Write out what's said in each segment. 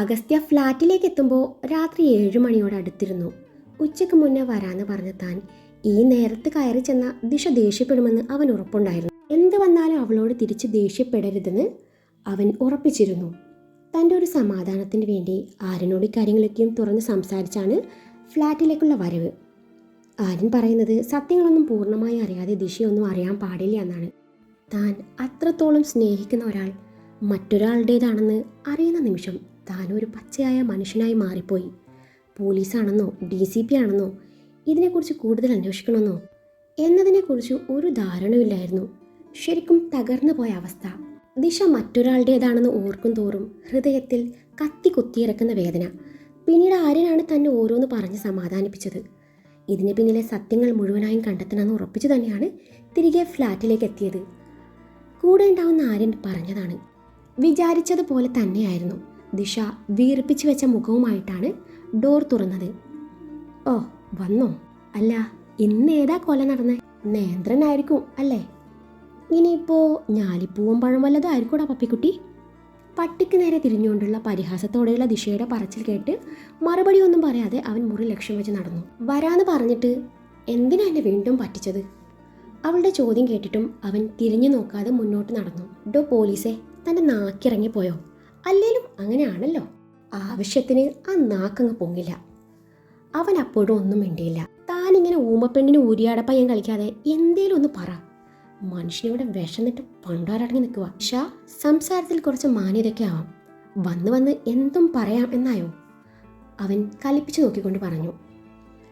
അഗസ്ത്യ ഫ്ലാറ്റിലേക്ക് എത്തുമ്പോൾ രാത്രി 7 മണിയോട് അടുത്തിരുന്നു. ഉച്ചയ്ക്ക് മുന്നേ വരാന്ന് പറഞ്ഞ താൻ ഈ നേരത്ത് കയറി ചെന്ന ദിശ ദേഷ്യപ്പെടുമെന്ന് അവൻ ഉറപ്പുണ്ടായിരുന്നു. എന്ത് വന്നാലും അവളോട് തിരിച്ച് ദേഷ്യപ്പെടരുതെന്ന് അവൻ ഉറപ്പിച്ചിരുന്നു. തൻ്റെ ഒരു സമാധാനത്തിന് വേണ്ടി ആര്യനോട് കാര്യങ്ങളൊക്കെയും തുറന്ന് സംസാരിച്ചാണ് ഫ്ലാറ്റിലേക്കുള്ള വരവ്. ആര്യൻ പറയുന്നത് സത്യങ്ങളൊന്നും പൂർണ്ണമായി അറിയാതെ ദിശയൊന്നും അറിയാൻ പാടില്ല എന്നാണ്. താൻ അത്രത്തോളം സ്നേഹിക്കുന്ന ഒരാൾ മറ്റൊരാളുടേതാണെന്ന് അറിയുന്ന നിമിഷം താൻ ഒരു പച്ചയായ മനുഷ്യനായി മാറിപ്പോയി. പോലീസാണെന്നോ DCP ആണെന്നോ ഇതിനെക്കുറിച്ച് കൂടുതൽ അന്വേഷിക്കണമെന്നോ എന്നതിനെക്കുറിച്ച് ഒരു ധാരണയില്ലായിരുന്നു. ശരിക്കും തകർന്നു പോയ അവസ്ഥ. ദിശ മറ്റൊരാളുടേതാണെന്ന് ഓർക്കും തോറും ഹൃദയത്തിൽ കത്തി കുത്തിയിറക്കുന്ന വേദന. പിന്നീട് ആര്യനാണ് തന്നെ ഓരോന്ന് പറഞ്ഞ് സമാധാനിപ്പിച്ചത്. ഇതിന് പിന്നിലെ സത്യങ്ങൾ മുഴുവനായും കണ്ടെത്തണമെന്ന് ഉറപ്പിച്ചു തന്നെയാണ് തിരികെ ഫ്ലാറ്റിലേക്ക് എത്തിയത്. കൂടെ ഉണ്ടാവുന്ന ആര്യൻ പറഞ്ഞതാണ്. വിചാരിച്ചതുപോലെ തന്നെയായിരുന്നു. ദിശ വീർപ്പിച്ചു വെച്ച മുഖവുമായിട്ടാണ് ഡോർ തുറന്നത്. ഓ വന്നോ? അല്ല, ഇന്ന് ഏതാ കൊല നടന്നേ? നേന്ത്രനായിരിക്കും അല്ലേ? ഇനിയിപ്പോ ഞാലിപ്പൂവും പഴം വല്ലതും ആയിരിക്കൂടാ പപ്പിക്കുട്ടി? പട്ടിക്ക് നേരെ തിരിഞ്ഞുകൊണ്ടുള്ള പരിഹാസത്തോടെയുള്ള ദിശയുടെ പറച്ചിൽ കേട്ട് മറുപടി ഒന്നും പറയാതെ അവൻ മുറി ലക്ഷ്യം വെച്ച് നടന്നു. വരാന്ന് പറഞ്ഞിട്ട് എന്തിനാ എന്നെ വീണ്ടും പറ്റിച്ചത്? അവളുടെ ചോദ്യം കേട്ടിട്ടും അവൻ തിരിഞ്ഞു നോക്കാതെ മുന്നോട്ട് നടന്നു. ഡോ പോലീസേ, തൻ്റെ നാക്കിറങ്ങിപ്പോയോ? അല്ലേലും അങ്ങനെയാണല്ലോ. ആവശ്യത്തിന് ആ നാക്കങ്ങ് പൊങ്ങില്ല. അവൻ അപ്പോഴും ഒന്നും മിണ്ടിയില്ല. താനിങ്ങനെ ഊമപ്പെണ്ണിന് ഊരിയാടപ്പയ്യൻ കളിക്കാതെ എന്തേലും ഒന്ന് പറ. മനുഷ്യനിവിടെ വിശന്നിട്ട് പണ്ടാരടങ്ങി നിൽക്കുക. സംസാരത്തിൽ കുറച്ച് മാന്യതയൊക്കെ ആവാം. വന്ന് വന്ന് എന്തും പറയാം എന്നായോ? അവൻ കലിപ്പിച്ചു നോക്കിക്കൊണ്ട് പറഞ്ഞു.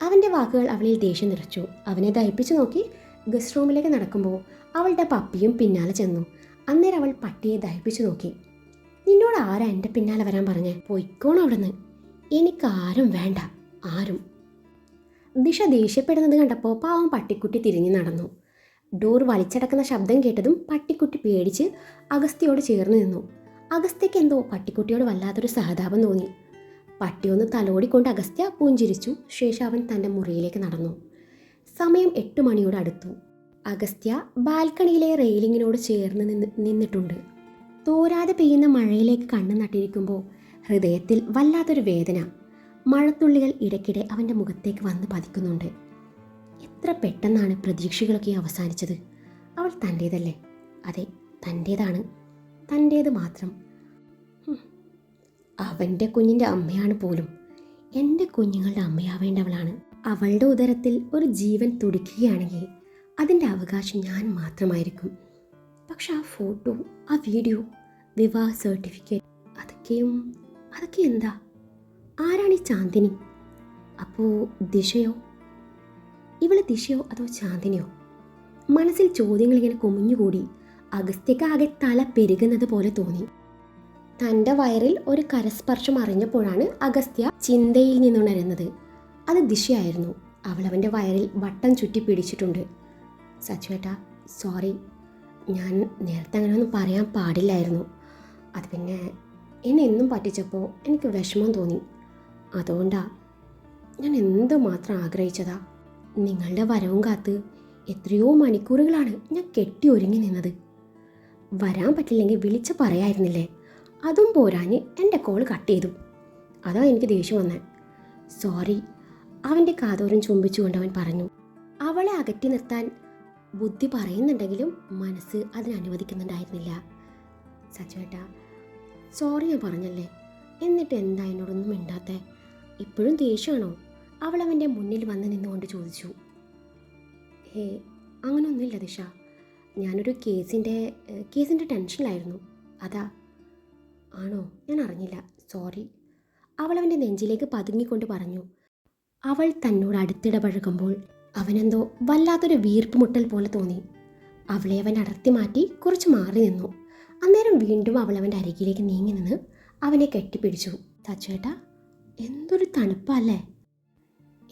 അവൻ്റെ വാക്കുകൾ അവളിൽ ദേഷ്യം നിറച്ചു. അവനെ ദഹിപ്പിച്ചു നോക്കി ഗസ്റ്റ് റൂമിലേക്ക് നടക്കുമ്പോൾ അവളുടെ പപ്പിയും പിന്നാലെ ചെന്നു. അന്നേരം അവൾ പട്ടിയെ ദഹിപ്പിച്ചു നോക്കി. നിന്നോട് ആരാ എൻ്റെ പിന്നാലെ വരാൻ പറഞ്ഞേ? പൊയ്ക്കോണം അവിടുന്ന്. എനിക്കാരും വേണ്ട, ആരും. ദിശ ദേഷ്യപ്പെടുന്നത് കണ്ടപ്പോൾ പാവം പട്ടിക്കുട്ടി തിരിഞ്ഞു നടന്നു. ഡോർ വലിച്ചടക്കുന്ന ശബ്ദം കേട്ടതും പട്ടിക്കുട്ടി പേടിച്ച് അഗസ്ത്യയോട് ചേർന്ന് നിന്നു. അഗസ്ത്യക്ക് എന്തോ പട്ടിക്കുട്ടിയോട് വല്ലാത്തൊരു സഹതാപം തോന്നി. പട്ടിയൊന്ന് തലോടിക്കൊണ്ട് അഗസ്ത്യ പുഞ്ചിരിച്ചു. ശേഷം അവൻ തൻ്റെ മുറിയിലേക്ക് നടന്നു. സമയം 8 മണിയോട് അടുത്തു. അഗസ്ത്യ ബാൽക്കണിയിലെ റെയിലിങ്ങിനോട് ചേർന്ന് നിന്നിട്ടുണ്ട്. തോരാതെ പെയ്യുന്ന മഴയിലേക്ക് കണ്ണു നട്ടിരിക്കുമ്പോൾ ഹൃദയത്തിൽ വല്ലാത്തൊരു വേദന. മഴത്തുള്ളികൾ ഇടയ്ക്കിടെ അവൻ്റെ മുഖത്തേക്ക് വന്ന് പതിക്കുന്നുണ്ട്. എത്ര പെട്ടെന്നാണ് പ്രതീക്ഷകളൊക്കെ അവസാനിച്ചത്. അവൾ തൻ്റേതല്ലേ? അതെ, തൻ്റേതാണ്. തൻ്റേത് മാത്രം. അവൻ്റെ കുഞ്ഞിൻ്റെ അമ്മയാണ് പോലും. എൻ്റെ കുഞ്ഞുങ്ങളുടെ അമ്മയാവേണ്ടവളാണ്. അവളുടെ ഉദരത്തിൽ ഒരു ജീവൻ തുടിക്കുകയാണെങ്കിൽ അതിൻ്റെ അവകാശം ഞാൻ മാത്രമായിരിക്കും. പക്ഷെ ആ ഫോട്ടോ, ആ വീഡിയോ, വിവാഹ സർട്ടിഫിക്കറ്റ്, അതൊക്കെ എന്താ? ആരാണ് ഈ ചാന്ദിനി? അപ്പോൾ ദിശയോ? ഇവള് ദിശയോ അതോ ചാന്ദിനിയോ? മനസ്സിൽ ചോദ്യങ്ങളിങ്ങനെ കുമിഞ്ഞുകൂടി. അഗസ്ത്യക്ക് ആകെ തല പെരുകുന്നത് പോലെ തോന്നി. തൻ്റെ വയറിൽ ഒരു കരസ്പർശം അറിഞ്ഞപ്പോഴാണ് അഗസ്ത്യ ചിന്തയിൽ നിന്നുണരുന്നത്. അത് ദിശയായിരുന്നു. അവളവൻ്റെ വയറിൽ വട്ടം ചുറ്റി പിടിച്ചിട്ടുണ്ട്. സച്ചുവേട്ടാ, സോറി. ഞാൻ നേരത്തെ അങ്ങനെയൊന്നും പറയാൻ പാടില്ലായിരുന്നു. അത് പിന്നെ എന്നെ എന്നും പറ്റിച്ചപ്പോൾ എനിക്ക് വിഷമം തോന്നി. അതുകൊണ്ടാ ഞാൻ എന്തുമാത്രം ആഗ്രഹിച്ചതാ. നിങ്ങളുടെ വരവും കാത്ത് എത്രയോ മണിക്കൂറുകളാണ് ഞാൻ കെട്ടി ഒരുങ്ങി നിന്നത്. വരാൻ പറ്റില്ലെങ്കിൽ വിളിച്ച് പറയായിരുന്നില്ലേ? അതും പോരാഞ്ഞ് എൻ്റെ കോൾ കട്ട് ചെയ്തു. അതാ എനിക്ക് ദേഷ്യം വന്നേ. സോറി. അവൻ്റെ കാതോരം ചുംബിച്ചുകൊണ്ട് അവൻ പറഞ്ഞു. അവളെ അകറ്റി നിർത്താൻ ബുദ്ധി പറയുന്നുണ്ടെങ്കിലും മനസ്സ് അതിനനുവദിക്കുന്നുണ്ടായിരുന്നില്ല. സച്ചുവേട്ടാ, സോറി ഞാൻ പറഞ്ഞല്ലേ. എന്നിട്ട് എന്താ എന്നോടൊന്നും മിണ്ടാത്തേ? ഇപ്പോഴും ദേഷ്യമാണോ? അവൾ അവൻ്റെ മുന്നിൽ വന്ന് നിന്നുകൊണ്ട് ചോദിച്ചു. അങ്ങനെയൊന്നുമില്ല ദിശ. ഞാനൊരു കേസിൻ്റെ ടെൻഷനിലായിരുന്നു, അതാ. ആണോ? ഞാൻ അറിഞ്ഞില്ല, സോറി. അവൾ അവൻ്റെ നെഞ്ചിലേക്ക് പതുങ്ങിക്കൊണ്ട് പറഞ്ഞു. അവൾ തന്നോട് അടുത്തിടപഴകുമ്പോൾ അവനെന്തോ വല്ലാത്തൊരു വീർപ്പ് മുട്ടൽ പോലെ തോന്നി. അവളെ അവൻ അടർത്തി മാറ്റി കുറച്ച് മാറി നിന്നു. അന്നേരം വീണ്ടും അവൾ അവൻ്റെ അരികിലേക്ക് നീങ്ങി നിന്ന് അവനെ കെട്ടിപ്പിടിച്ചു. സച്ചുവേട്ടാ, എന്തൊരു തണുപ്പല്ലേ?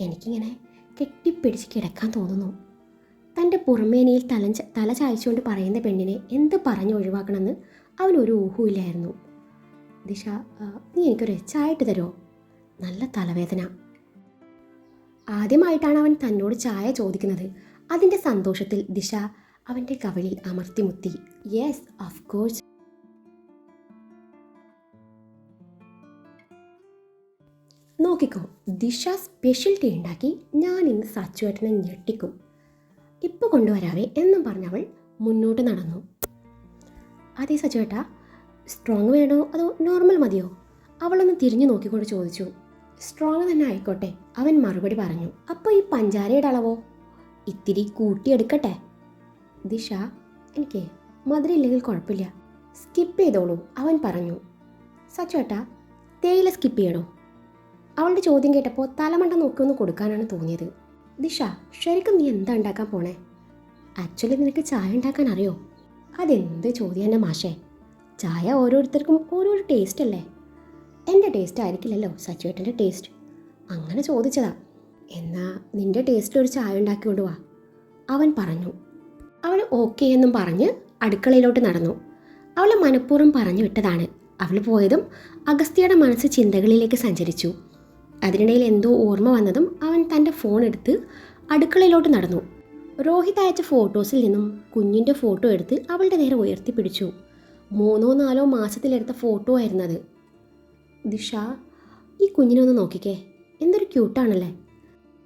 എനിക്കിങ്ങനെ കെട്ടിപ്പിടിച്ച് കിടക്കാൻ തോന്നുന്നു. തൻ്റെ പുറമേനയിൽ തല ചായച്ചുകൊണ്ട് പറയുന്ന പെണ്ണിനെ എന്ത് പറഞ്ഞ് ഒഴിവാക്കണമെന്ന് അവനൊരു ഊഹമില്ലായിരുന്നു. ദിശ, നീ എനിക്കൊരു ചായ തരുമോ? നല്ല തലവേദന. ആദ്യമായിട്ടാണ് അവൻ തന്നോട് ചായ ചോദിക്കുന്നത്. അതിൻ്റെ സന്തോഷത്തിൽ ദിശ അവൻ്റെ കവിളിൽ അമർത്തിമുത്തി. Yes, of course. നോക്കിക്കോ, ദിശ സ്പെഷ്യൽ ടീ ഉണ്ടാക്കി ഞാൻ ഇന്ന് സച്ചുവേട്ടനെ ഞെട്ടിക്കും. ഇപ്പോൾ കൊണ്ടുവരാവേ എന്നും പറഞ്ഞവൾ മുന്നോട്ട് നടന്നു. അതേ സച്ചുവേട്ടാ, സ്ട്രോങ് വേണോ അതോ നോർമൽ മതിയോ? അവളൊന്ന് തിരിഞ്ഞു നോക്കിക്കൊണ്ട് ചോദിച്ചു. സ്ട്രോങ് തന്നെ ആയിക്കോട്ടെ, അവൻ മറുപടി പറഞ്ഞു. അപ്പോൾ ഈ പഞ്ചാരയുടെ അളവോ? ഇത്തിരി കൂട്ടിയെടുക്കട്ടെ? ദിശ, എനിക്ക് മധുരം ഇല്ലെങ്കിൽ കുഴപ്പമില്ല, സ്കിപ്പ് ചെയ്തോളൂ, അവൻ പറഞ്ഞു. സച്ചുവേട്ടാ, തേയില സ്കിപ്പ് ചെയ്യണോ? അവളുടെ ചോദ്യം കേട്ടപ്പോൾ തലമണ്ട നോക്കിയൊന്ന് കൊടുക്കാനാണ് തോന്നിയത്. ദിശ, ശരിക്കും നീ എന്താ ഉണ്ടാക്കാൻ പോണേ? ആക്ച്വലി നിനക്ക് ചായ ഉണ്ടാക്കാൻ അറിയോ? അതെന്ത് ചോദ്യം തന്നെ മാഷേ, ചായ ഓരോരുത്തർക്കും ഓരോരോ ടേസ്റ്റ് അല്ലേ. എൻ്റെ ടേസ്റ്റ് ആയിരിക്കില്ലല്ലോ സച്ചുവേട്ടൻ്റെ ടേസ്റ്റ്, അങ്ങനെ ചോദിച്ചതാ. എന്നാ നിൻ്റെ ടേസ്റ്റിലൊരു ചായ ഉണ്ടാക്കി കൊണ്ടുവാ, അവൻ പറഞ്ഞു. അവൾ ഓക്കെ എന്നും പറഞ്ഞ് അടുക്കളയിലോട്ട് നടന്നു. അവളെ മനഃപൂർവ്വം പറഞ്ഞു വിട്ടതാണ്. അവൾ പോയതും അഗസ്ത്യയുടെ മനസ്സ് ചിന്തകളിലേക്ക് സഞ്ചരിച്ചു. അതിനിടയിൽ എന്തോ ഓർമ്മ വന്നതും അവൻ തൻ്റെ ഫോൺ എടുത്ത് അടുക്കളയിലോട്ട് നടന്നു. രോഹിത് അയച്ച ഫോട്ടോസിൽ നിന്നും കുഞ്ഞിൻ്റെ ഫോട്ടോ എടുത്ത് അവളുടെ നേരെ ഉയർത്തിപ്പിടിച്ചു. 3-4 മാസത്തിലെടുത്ത ഫോട്ടോ ആയിരുന്നത്. ദിശ, ഈ കുഞ്ഞിനൊന്ന് നോക്കിക്കേ, എന്തൊരു ക്യൂട്ടാണല്ലേ.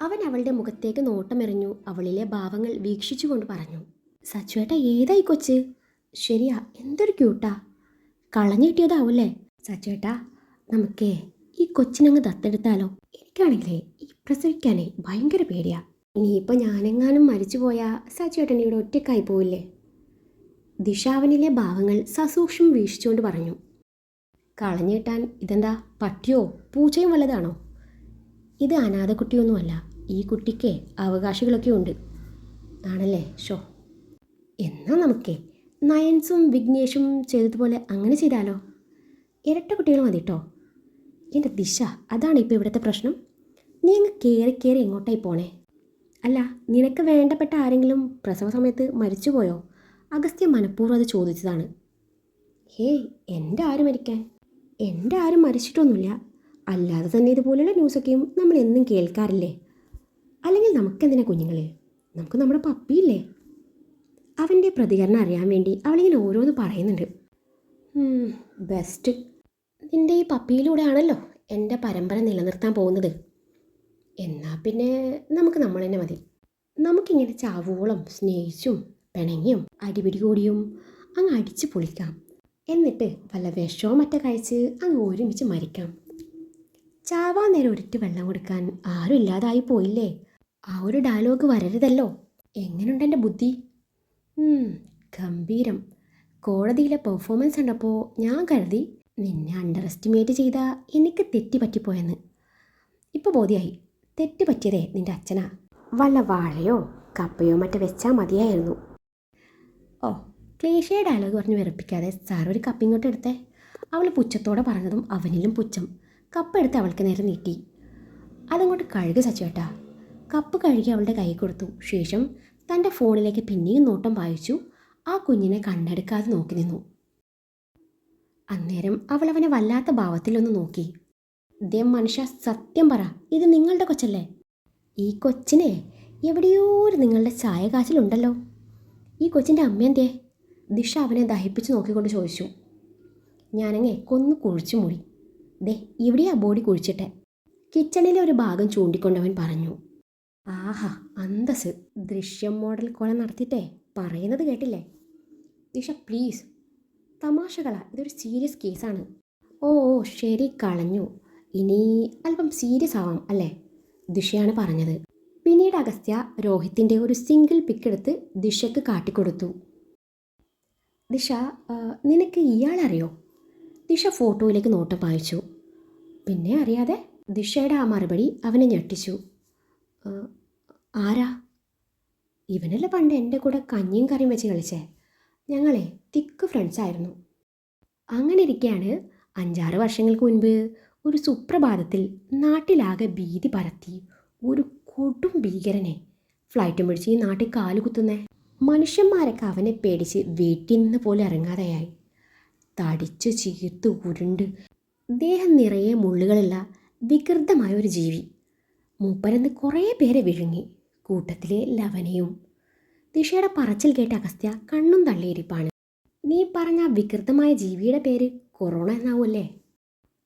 അവൻ അവളുടെ മുഖത്തേക്ക് നോട്ടമെറിഞ്ഞു അവളിലെ ഭാവങ്ങൾ വീക്ഷിച്ചുകൊണ്ട് പറഞ്ഞു. സച്ചുവേട്ട, ഏതായി കൊച്ച്? ശരിയാ, എന്തൊരു ക്യൂട്ടാ. കളഞ്ഞു കിട്ടിയതാവൂല്ലേ? സച്ചുവേട്ടാ, നമുക്കേ ഈ കൊച്ചിനങ്ങ് ദത്തെടുത്താലോ? എനിക്കാണെങ്കിലേ ഈ പ്രസവിക്കാനേ ഭയങ്കര പേടിയാ. ഇനിയിപ്പോൾ ഞാനെങ്ങാനും മരിച്ചു പോയാൽ സച്ചുവേട്ടൻ ഇവിടെ ഒറ്റക്കായി പോവില്ലേ? ദിശാവനിലെ ഭാവങ്ങൾ സസൂക്ഷ്മം വീക്ഷിച്ചുകൊണ്ട് പറഞ്ഞു. കളഞ്ഞു കിട്ടാൻ ഇതെന്താ പട്ടിയോ പൂച്ചയും വല്ലതാണോ? ഇത് അനാഥ കുട്ടിയൊന്നുമല്ല, ഈ കുട്ടിക്ക് അവകാശികളൊക്കെ ഉണ്ട്. ആണല്ലേ? ഷോ, എന്നാൽ നമുക്കേ നയൻസും വിഘ്നേഷും ചെയ്തതുപോലെ അങ്ങനെ ചെയ്താലോ? ഇരട്ട കുട്ടികൾ മതി കേട്ടോ. എൻ്റെ ദിശ, അതാണ് ഇപ്പോൾ ഇവിടുത്തെ പ്രശ്നം. നീ അങ്ങ് കയറി എങ്ങോട്ടായി പോണേ? അല്ല, നിനക്ക് വേണ്ടപ്പെട്ട ആരെങ്കിലും പ്രസവ സമയത്ത് മരിച്ചു പോയോ? അഗസ്ത്യ മനഃപൂർവ്വം അത് ചോദിച്ചതാണ്. ഹേയ്, എൻ്റെ ആരും മരിക്കാൻ? എൻ്റെ ആരും മരിച്ചിട്ടൊന്നുമില്ല. അല്ലാതെ തന്നെ ഇതുപോലെയുള്ള ന്യൂസൊക്കെയും നമ്മൾ എന്നും കേൾക്കാറില്ലേ? അല്ലെങ്കിൽ നമുക്കെന്തിനാ കുഞ്ഞുങ്ങളെ, നമുക്ക് നമ്മുടെ പപ്പിയില്ലേ? അവൻ്റെ പ്രതികരണം അറിയാൻ വേണ്ടി അവളിങ്ങനെ ഓരോന്ന് പറയുന്നുണ്ട്. ബെസ്റ്റ്, നിൻ്റെ ഈ പപ്പിയിലൂടെ ആണല്ലോ എൻ്റെ പരമ്പര നിലനിർത്താൻ പോകുന്നത്. എന്നാൽ പിന്നെ നമുക്ക് നമ്മൾ തന്നെ മതി. നമുക്കിങ്ങനെ ചാവോളം സ്നേഹിച്ചും പിണങ്ങിയും അടിപിടി കൂടിയും അങ്ങ് അടിച്ച് പൊളിക്കാം. എന്നിട്ട് വല്ല വിഷമോ മറ്റോ കഴിച്ച് അങ്ങ് ഒരുമിച്ച് മരിക്കാം. ചാവാൻ നേരം ഒരിറ്റ് വെള്ളം കൊടുക്കാൻ ആരും ഇല്ലാതായി പോയില്ലേ? ആ ഒരു ഡയലോഗ് വരരുതല്ലോ. എങ്ങനെയുണ്ട് എൻ്റെ ബുദ്ധി? ഗംഭീരം. കോടതിയിലെ പെർഫോമൻസ് കണ്ടപ്പോൾ ഞാൻ കരുതി നിന്നെ അണ്ടർ എസ്റ്റിമേറ്റ് ചെയ്താ എനിക്ക് തെറ്റി പറ്റിപ്പോയെന്ന്. ഇപ്പോൾ ബോധ്യമായി, തെറ്റ് പറ്റിയതേ നിൻ്റെ അച്ഛനാ. വല്ല വാഴയോ കപ്പയോ മറ്റോ വെച്ചാൽ മതിയായിരുന്നു. ഓ, ക്ലീഷേ ഡയലോഗ് പറഞ്ഞ് വെറുപ്പിക്കാതെ സാർ ഒരു കപ്പിങ്ങോട്ട് എടുത്തേ. അവൾ പുച്ഛത്തോടെ പറഞ്ഞതും അവനിലും പുച്ഛം. കപ്പ് എടുത്ത് അവൾക്ക് നേരെ നീട്ടി. അതങ്ങോട്ട് കഴുകി സച്ചുവേട്ടാ. കപ്പ് കഴുകി അവളുടെ കൈ കൊടുത്തു. ശേഷം തൻ്റെ ഫോണിലേക്ക് പിന്നെയും നോട്ടം വായിച്ചു. ആ കുഞ്ഞിനെ കണ്ണെടുക്കാതെ നോക്കി നിന്നു. അന്നേരം അവൾ അവനെ വല്ലാത്ത ഭാവത്തിലൊന്ന് നോക്കി. ദേ മനുഷ്യ, സത്യം പറ, ഇത് നിങ്ങളുടെ കൊച്ചല്ലേ? ഈ കൊച്ചിനെ എവിടെയോ ഒരു നിങ്ങളുടെ ചായ കാച്ചിലുണ്ടല്ലോ. ഈ കൊച്ചിൻ്റെ അമ്മയെന്തേ? ദിശ അവനെ ദഹിപ്പിച്ച് നോക്കിക്കൊണ്ട് ചോദിച്ചു. ഞാനങ്ങേ കൊന്നു കുഴിച്ചു മൂടി. ദേ ഇവിടെയാ ബോഡി കുഴിച്ചിട്ടെ. കിച്ചണിലെ ഒരു ഭാഗം ചൂണ്ടിക്കൊണ്ടവൻ പറഞ്ഞു. ആഹാ, അന്തസ്. ദൃശ്യം മോഡൽ കൊല നടത്തിയിട്ടേ പറയുന്നത് കേട്ടില്ലേ? ദിശ പ്ലീസ്, തമാശകളാ, ഇതൊരു സീരിയസ് കേസാണ്. ഓ ശരി, കളഞ്ഞു. ഇനി അല്പം സീരിയസ് ആവാം അല്ലേ? ദിശയാണ് പറഞ്ഞത്. പിന്നീട് അഗസ്ത്യ രോഹിത്തിൻ്റെ ഒരു സിംഗിൾ പിക്ക് എടുത്ത് ദിശയ്ക്ക് കാട്ടിക്കൊടുത്തു. ദിശ, നിനക്ക് ഇയാളറിയോ? ദിശ ഫോട്ടോയിലേക്ക് നോട്ടം പായിച്ചു. പിന്നെ അറിയാതെ? ദിശയുടെ ആ മറുപടി അവനെ ഞെട്ടിച്ചു. ആരാ? ഇവനല്ലേ പണ്ട് എൻ്റെ കൂടെ കഞ്ഞിയും കറിയും വെച്ച് കളിച്ചേ. ഞങ്ങളെ തിക്ക് ഫ്രണ്ട്സായിരുന്നു. അങ്ങനെ ഇരിക്കെയാണ് 5-6 വർഷങ്ങൾക്ക് മുൻപ് ഒരു സുപ്രഭാതത്തിൽ നാട്ടിലാകെ ഭീതി പരത്തി ഒരു കൊടും ഭീകരനെ ഫ്ലൈറ്റും പിടിച്ച് ഈ നാട്ടിൽ കാലുകുത്തുന്നേ. മനുഷ്യന്മാരൊക്കെ അവനെ പേടിച്ച് വീട്ടിൽ നിന്ന് പോലും ഇറങ്ങാതെയായി. തടിച്ച് ചീർത്ത് ഉരുണ്ട് ദേഹം നിറയെ മുള്ളുകളുള്ള വികൃതമായ ഒരു ജീവി. മൂപ്പരെന്ന് കുറേ പേരെ വിഴുങ്ങി, കൂട്ടത്തിലെ ലവനെയും. ദിശയുടെ പറച്ചിൽ കേട്ട അഗസ്ത്യ കണ്ണും തള്ളിയിരിപ്പാണ്. നീ പറഞ്ഞ വികൃതമായ ജീവിയുടെ പേര് കൊറോണ എന്നാവൂല്ലേ?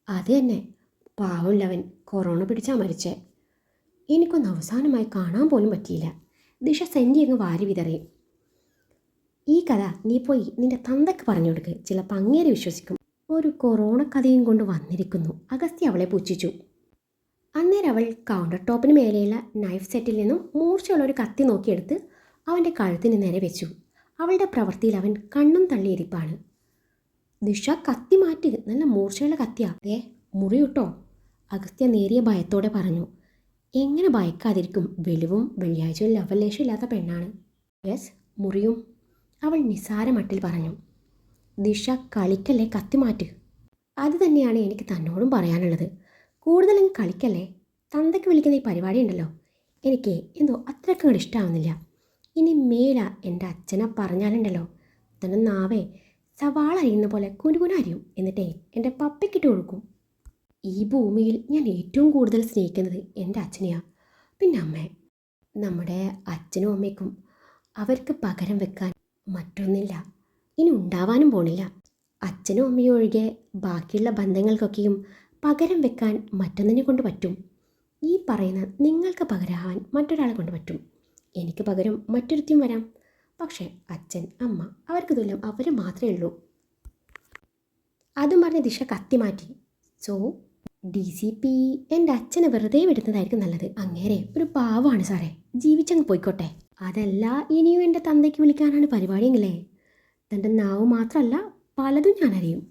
അത് തന്നെ. പാവം ലവൻ കൊറോണ പിടിച്ചാൽ മരിച്ചേ. എനിക്കൊന്ന് അവസാനമായി കാണാൻ പോലും പറ്റിയില്ല. ദിശ സെൻറ്റി അങ്ങ് വാരി വിതറി. ഈ കഥ നീ പോയി നിന്റെ തന്തയ്ക്ക് പറഞ്ഞു കൊടുക്ക്, ചിലപ്പോൾ അങ്ങേരെ വിശ്വസിക്കും. ഒരു കൊറോണ കഥയും കൊണ്ട് വന്നിരിക്കുന്നു. അഗസ്ത്യ അവളെ പുച്ഛിച്ചു. അന്നേരം അവൾ കൗണ്ടർ ടോപ്പിന് മേലെയുള്ള നൈഫ് സെറ്റിൽ നിന്നും മൂർച്ചയുള്ള ഒരു കത്തി നോക്കിയെടുത്ത് അവൻ്റെ കഴുത്തിന് നേരെ വെച്ചു. അവളുടെ പ്രവൃത്തിയിൽ അവൻ കണ്ണും തള്ളിയിരിപ്പാണ്. ദിശ കത്തി മാറ്റി, നല്ല മൂർച്ചയുള്ള കത്തിയാ, ദേ മുറിയുട്ടോ, അഗസ്ത്യ നേരിയ ഭയത്തോടെ പറഞ്ഞു. എങ്ങനെ ഭയക്കാതിരിക്കും, വെളിവും വെള്ളിയാഴ്ചയും ലവലേശം ഇല്ലാത്ത പെണ്ണാണ്. യെസ്, മുറിയും, അവൾ നിസാര മട്ടിൽ പറഞ്ഞു. ദിശ കളിക്കല്ലേ, കത്തി മാറ്റ്. അത് തന്നെയാണ് എനിക്ക് തന്നോടും പറയാനുള്ളത്. കൂടുതലും കളിക്കല്ലേ. തന്തയ്ക്ക് വിളിക്കുന്ന ഈ പരിപാടി ഉണ്ടല്ലോ, എനിക്ക് എന്തോ അത്രയ്ക്കും കൂടെ ഇഷ്ടമാവുന്നില്ല. ഇനി മേല എൻ്റെ അച്ഛനെ പറഞ്ഞാലുണ്ടല്ലോ, തന്നെ നാവേ സവാള അരിയുന്ന പോലെ കുനുകുന അരിയും, എന്നിട്ടേ എൻ്റെ പപ്പയ്ക്കിട്ട് കൊടുക്കും. ഈ ഭൂമിയിൽ ഞാൻ ഏറ്റവും കൂടുതൽ സ്നേഹിക്കുന്നത് എൻ്റെ അച്ഛനെയാണ്, പിന്നെ അമ്മയെ. നമ്മുടെ അച്ഛനും അമ്മയ്ക്കും അവർക്ക് പകരം വെക്കാൻ മറ്റൊന്നില്ല, ഇനി ഉണ്ടാവാനും പോണില്ല. അച്ഛനും അമ്മയും ഒഴികെ ബാക്കിയുള്ള ബന്ധങ്ങൾക്കൊക്കെയും പകരം വെക്കാൻ മറ്റൊന്നിനെ കൊണ്ട് പറ്റും. ഈ പറയുന്ന നിങ്ങൾക്ക് പകരമാവാൻ മറ്റൊരാളെ കൊണ്ട് പറ്റും. എനിക്ക് പകരം മറ്റൊരുത്തിയും വരാം. പക്ഷേ അച്ഛൻ അമ്മ അവർക്ക് തുല്യം അവർ മാത്രമേ ഉള്ളൂ. അതും പറഞ്ഞ് ദിശ കത്തി മാറ്റി. സോ DCP എൻ്റെ അച്ഛനെ വെറുതെ വിടുന്നതായിരിക്കും നല്ലത്. അങ്ങേരെ ഒരു പാവമാണ് സാറേ, ജീവിച്ചങ്ങ് പോയിക്കോട്ടെ. അതല്ല ഇനിയും എൻ്റെ തന്തയ്ക്ക് വിളിക്കാനാണ് പരിപാടിയെങ്കിലേ തൻ്റെ നാവ് മാത്രമല്ല പലതും ഞാൻ അറിയും.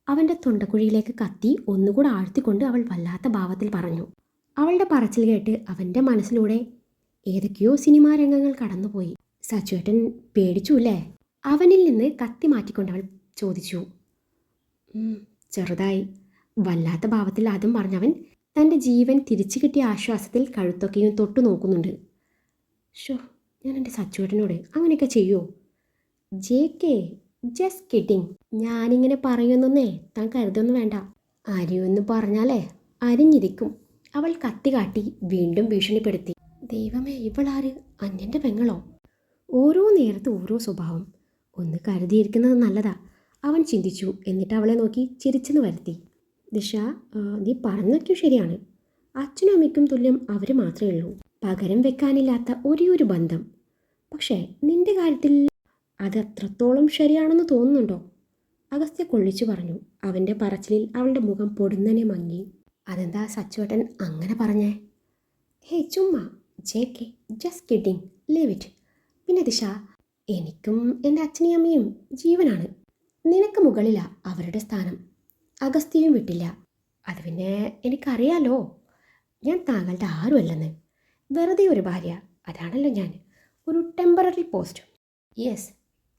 അവൻ്റെ തൊണ്ടക്കുഴിയിലേക്ക് കത്തി ഒന്നുകൂടെ ആഴ്ത്തിക്കൊണ്ട് അവൾ വല്ലാത്ത ഭാവത്തിൽ പറഞ്ഞു. അവളുടെ പറച്ചിൽ കേട്ട് അവൻ്റെ മനസ്സിലൂടെ ഏതൊക്കെയോ സിനിമാ രംഗങ്ങൾ കടന്നുപോയി. സച്ചുവേട്ടൻ പേടിച്ചു അല്ലേ? അവനിൽ നിന്ന് കത്തി മാറ്റിക്കൊണ്ട് അവൾ ചോദിച്ചു. ചെറുതായി. വല്ലാത്ത ഭാവത്തിൽ അതും പറഞ്ഞവൻ തൻ്റെ ജീവൻ തിരിച്ചു കിട്ടിയ ആശ്വാസത്തിൽ കഴുത്തൊക്കെയും തൊട്ടു നോക്കുന്നുണ്ട്. ഷോ, ഞാൻ എൻ്റെ സച്ചുവേട്ടനോട് അങ്ങനെയൊക്കെ ചെയ്യുമോ? JK, just kidding. ഞാനിങ്ങനെ പറയുന്നൊന്നേ താൻ കരുതൊന്നും വേണ്ട. അരിയൊന്ന് പറഞ്ഞാലേ അരിഞ്ഞിരിക്കും. അവൾ കത്തി കാട്ടി വീണ്ടും ഭീഷണിപ്പെടുത്തി. ദൈവമേ, ഇവളാര്? അന്യൻ്റെ പെങ്ങളോ? ഓരോ നേരത്ത് ഓരോ സ്വഭാവം. ഒന്ന് കരുതിയിരിക്കുന്നത് നല്ലതാ, അവൻ ചിന്തിച്ചു. എന്നിട്ട് അവളെ നോക്കി ചിരിച്ചെന്ന് വരുത്തി. ദിശ, നീ പറഞ്ഞൊക്കെ ശരിയാണ്. അച്ഛനും അമ്മയ്ക്കും തുല്യം അവർ മാത്രമേ ഉള്ളൂ, പകരം വെക്കാനില്ലാത്ത ഒരേ ഒരു ബന്ധം. പക്ഷേ നിന്റെ കാര്യത്തിൽ അത് അത്രത്തോളം ശരിയാണെന്ന് തോന്നുന്നുണ്ടോ? അഗസ്ത്യ കൊള്ളിച്ചു പറഞ്ഞു. അവൻ്റെ പറച്ചിലിൽ അവളുടെ മുഖം പൊടുന്നനെ മങ്ങി. അതെന്താ സച്ചുവേട്ടൻ അങ്ങനെ പറഞ്ഞേ? ഹേയ് ചുമ്മാ, JK, just kidding, leave it. പിന്നെ ദിശ, എനിക്കും എൻ്റെ അച്ഛനെയും അമ്മയും ജീവനാണ്. നിനക്ക് മുകളിലാ അവരുടെ സ്ഥാനം. അഗസ്ത്യയും വിട്ടില്ല. അത് പിന്നെ എനിക്കറിയാലോ, ഞാൻ താങ്കളുടെ ആരുമല്ലെന്ന്. വെറുതെ ഒരു ഭാര്യ, അതാണല്ലോ ഞാൻ. ഒരു temporary post. Yes,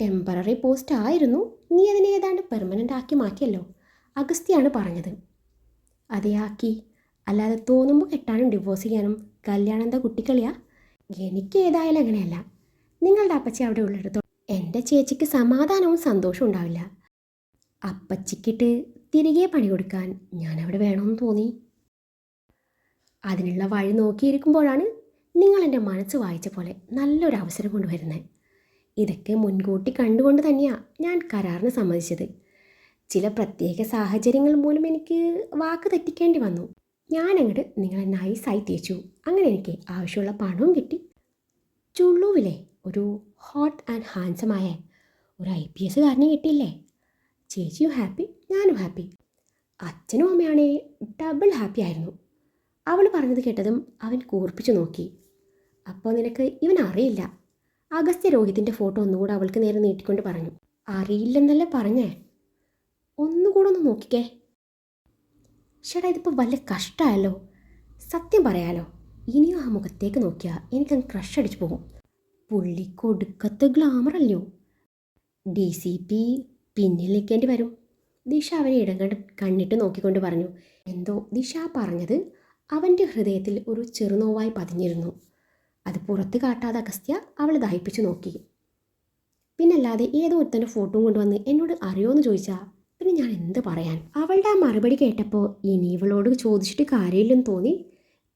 temporary post ആയിരുന്നു. നീ അതിനെ ഏതാണ്ട് പെർമനൻ്റ് ആക്കി മാറ്റിയല്ലോ. അഗസ്ത്യാണ് പറഞ്ഞത്. അതേ ആക്കി. അല്ലാതെ തോന്നുമ്പോൾ കെട്ടാനും ഡിവോഴ്സ് ചെയ്യാനും കല്യാണം എന്താ കുട്ടിക്കളിയാ? എനിക്ക് ഏതായാലും അങ്ങനെയല്ല. നിങ്ങളുടെ അപ്പച്ചി അവിടെ ഉള്ളിടത്തോളം എൻ്റെ ചേച്ചിക്ക് സമാധാനവും സന്തോഷവും ഉണ്ടാവില്ല. അപ്പച്ചിക്കിട്ട് തിരികെ പണി കൊടുക്കാൻ ഞാൻ അവിടെ വേണമെന്ന് തോന്നി. അതിനുള്ള വഴി നോക്കിയിരിക്കുമ്പോഴാണ് നിങ്ങൾ എൻ്റെ മനസ്സ് വായിച്ച പോലെ നല്ലൊരു അവസരം കൊണ്ടുവരുന്നത്. ഇതൊക്കെ മുൻകൂട്ടി കണ്ടുകൊണ്ട് തന്നെയാണ് ഞാൻ കരാറിന് സമ്മതിച്ചത്. ചില പ്രത്യേക സാഹചര്യങ്ങൾ മൂലം എനിക്ക് വാക്ക് തെറ്റിക്കേണ്ടി വന്നു. ഞാനങ്ങോട്ട് നിങ്ങളെ നൈസായി തേച്ചു. അങ്ങനെ എനിക്ക് ആവശ്യമുള്ള പണവും കിട്ടി. ചുള്ളുവിലെ ഒരു ഹോട്ട് ആൻഡ് ഹാൻസമായ ഒരു IPS കാരനെ കിട്ടിയില്ലേ? ചേച്ചിയും ഹാപ്പി, ഞാനും ഹാപ്പി. അച്ഛനും അമ്മയാണേ ഡബിൾ ഹാപ്പി ആയിരുന്നു. അവൾ പറഞ്ഞത് കേട്ടതും അവൻ കൂർപ്പിച്ചു നോക്കി. അപ്പോൾ നിനക്ക് ഇവൻ അറിയില്ല? അഗസ്ത്യ രോഹിതിൻ്റെ ഫോട്ടോ ഒന്നുകൂടെ അവൾക്ക് നേരെ നീട്ടിക്കൊണ്ട് പറഞ്ഞു. അറിയില്ലെന്നല്ലേ പറഞ്ഞേ? ഒന്നുകൂടെ ഒന്ന് നോക്കിക്കേ. ചേട്ടാ, ഇതിപ്പോൾ വല്ല കഷ്ടമായല്ലോ. സത്യം പറയാലോ, ഇനിയും ആ മുഖത്തേക്ക് നോക്കിയാൽ എനിക്കങ്ങ് ക്രഷ് അടിച്ചു പോകും. പുള്ളി കൊടുക്കത്ത് ഗ്ലാമറല്ലോ. DCP പിന്നിൽ നിൽക്കേണ്ടി വരും. ദിശ അവനെ ഇടം കണ്ണിട്ട് നോക്കിക്കൊണ്ട് പറഞ്ഞു. എന്തോ ദിശ പറഞ്ഞത് അവൻ്റെ ഹൃദയത്തിൽ ഒരു ചെറുനോവായി പതിഞ്ഞിരുന്നു. അത് പുറത്ത് കാട്ടാതെ അഗസ്ത്യ അവളെ ദഹിപ്പിച്ചു നോക്കി. പിന്നല്ലാതെ ഏതോ ഒരുത്തൻ്റെ ഫോട്ടോയും കൊണ്ടുവന്ന് എന്നോട് അറിയുമോയെന്ന് ചോദിച്ചാൽ പിന്നെ ഞാൻ എന്ത് പറയാൻ? അവളുടെ ആ മറുപടി കേട്ടപ്പോൾ ഇനി ഇവളോട് ചോദിച്ചിട്ട് കാര്യമില്ലെന്ന് തോന്നി.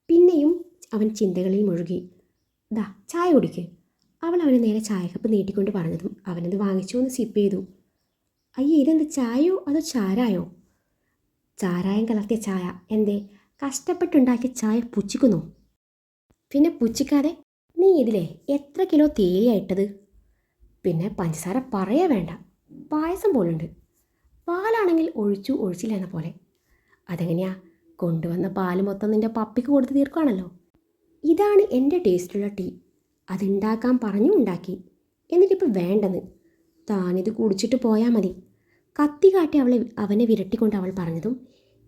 പിന്നെയും അവൻ ചിന്തകളിൽ മുഴുകി. ദാ ചായ കുടിക്ക്. അവൾ അവന് നേരെ ചായക്കപ്പ് നീട്ടിക്കൊണ്ട് പറഞ്ഞതും അവനത് വാങ്ങിച്ചു ഒന്ന് സിപ്പ് ചെയ്തു. അയ്യേ, ഇതെന്ത് ചായയോ അതോ ചാരായോ? ചാരായം കലർത്തിയ ചായ. എന്തേ, കഷ്ടപ്പെട്ടുണ്ടാക്കിയ ചായ പുച്ഛിക്കുന്നു. പിന്നെ പുച്ഛിക്കാതെ നീ ഇതിലെ എത്ര കിലോ തേയിലയായിട്ടത്? പിന്നെ പഞ്ചസാര പറയേ വേണ്ട, പായസം പോലുണ്ട്. പാലാണെങ്കിൽ ഒഴിച്ചു ഒഴിച്ചില്ല എന്ന പോലെ. അതെങ്ങനെയാ? കൊണ്ടുവന്ന പാല് മൊത്തം നിന്റെ പപ്പിക്ക് കൊടുത്ത് തീർക്കുകയാണല്ലോ. ഇതാണ് എൻ്റെ ടേസ്റ്റുള്ള ടീ. അതുണ്ടാക്കാൻ പറഞ്ഞു ഉണ്ടാക്കി, എന്നിട്ടിപ്പോൾ വേണ്ടെന്ന്. താനിത് കുടിച്ചിട്ട് പോയാൽ മതി. കത്തി കാട്ടി അവനെ വിരട്ടിക്കൊണ്ട് അവൾ പറഞ്ഞതും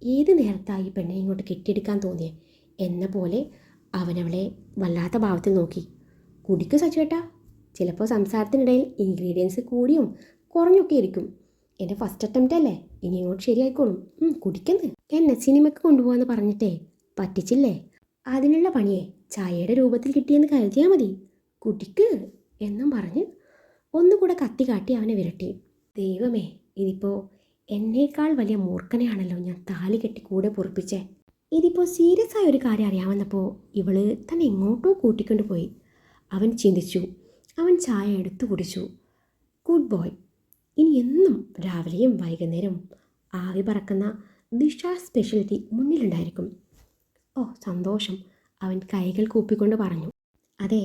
ഏത് നേരത്തായി പെണ്ണെ ഇങ്ങോട്ട് കെട്ടിയെടുക്കാൻ തോന്നിയേ എന്ന പോലെ അവനവളെ വല്ലാത്ത ഭാവത്തിൽ നോക്കി. കുടിക്ക് സച്ചുവേട്ടാ. ചിലപ്പോൾ സംസാരത്തിനിടയിൽ ഇൻഗ്രീഡിയൻസ് കൂടിയും കുറഞ്ഞൊക്കെ ഇരിക്കും. എൻ്റെ ഫസ്റ്റ് അറ്റംപ്റ്റ് അല്ലേ, ഇനി ഇങ്ങോട്ട് ശരിയായിക്കോളും. കുടിക്കുന്നത് എന്നെ സിനിമയ്ക്ക് കൊണ്ടുപോകാമെന്ന് പറഞ്ഞിട്ടേ പറ്റിച്ചില്ലേ? അതിനുള്ള പണിയെ ചായയുടെ രൂപത്തിൽ കിട്ടിയെന്ന് കരുതിയാൽ മതി. കുടിക്ക് എന്നും പറഞ്ഞ് ഒന്നുകൂടെ കത്തി കാട്ടി അവനെ വിരട്ടി. ദൈവമേ, ഇതിപ്പോൾ എന്നേക്കാൾ വലിയ മൂർഖനെയാണല്ലോ ഞാൻ താലി കെട്ടി കൂടെ പൊറപ്പിച്ചേ. ഇതിപ്പോൾ സീരിയസ് ആയ ഒരു കാര്യം അറിയാമെന്നപ്പോൾ ഇവള് തന്നെ എങ്ങോട്ടോ കൂട്ടിക്കൊണ്ടു പോയി. അവൻ ചിന്തിച്ചു. അവൻ ചായ എടുത്തു കുടിച്ചു. Good boy. ഇനി എന്നും രാവിലെയും വൈകുന്നേരം ആവി പറക്കുന്ന ദിശ സ്പെഷ്യൽ ടീ മുന്നിലുണ്ടായിരിക്കും. ഓ സന്തോഷം, അവൻ കൈകൾ കൂപ്പിക്കൊണ്ട് പറഞ്ഞു. അതെ,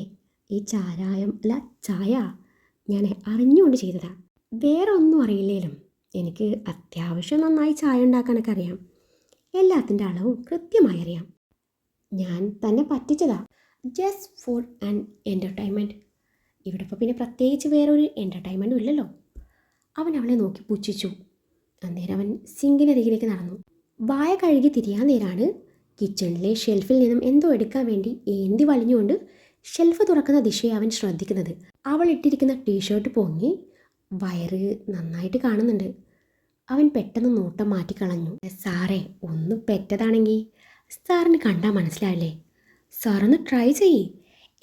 ഈ ചാരായം അല്ല ചായ ഞാൻ അറിഞ്ഞുകൊണ്ട് ചെയ്തതാ. വേറെ ഒന്നും അറിയില്ലേലും എനിക്ക് അത്യാവശ്യം നന്നായി ചായ ഉണ്ടാക്കാനൊക്കെ അറിയാം. എല്ലാത്തിൻ്റെ അളവും കൃത്യമായി അറിയാം. ഞാൻ തന്നെ പറ്റിച്ചതാ, ജസ്റ്റ് ഫോർ ആൻ എൻ്റർടൈൻമെൻറ്റ്. ഇവിടെ ഇപ്പോൾ പിന്നെ പ്രത്യേകിച്ച് വേറൊരു എൻ്റർടൈൻമെൻറ്റും ഇല്ലല്ലോ. അവൻ അവളെ നോക്കി പുച്ഛിച്ചു. അന്നേരം അവൻ സിങ്കിനരികിലേക്ക് നടന്നു. വായ കഴുകി തിരിയാൻ നേരാണ് കിച്ചണിലെ ഷെൽഫിൽ നിന്നും എന്തോ എടുക്കാൻ വേണ്ടി ഏന്തി വലിഞ്ഞുകൊണ്ട് ഷെൽഫ് തുറക്കുന്ന ദിശയെ അവൻ ശ്രദ്ധിക്കുന്നത്. അവൾ ഇട്ടിരിക്കുന്ന ടീഷർട്ട് പൊങ്ങി വയറ് നന്നായിട്ട് കാണുന്നുണ്ട്. അവൻ പെട്ടെന്ന് നോട്ടം മാറ്റിക്കളഞ്ഞു. സാറേ, ഒന്ന് പെറ്റതാണെങ്കിൽ സാറിന് കണ്ടാൽ മനസ്സിലാവില്ലേ? സാറൊന്ന് ട്രൈ ചെയ്യേ.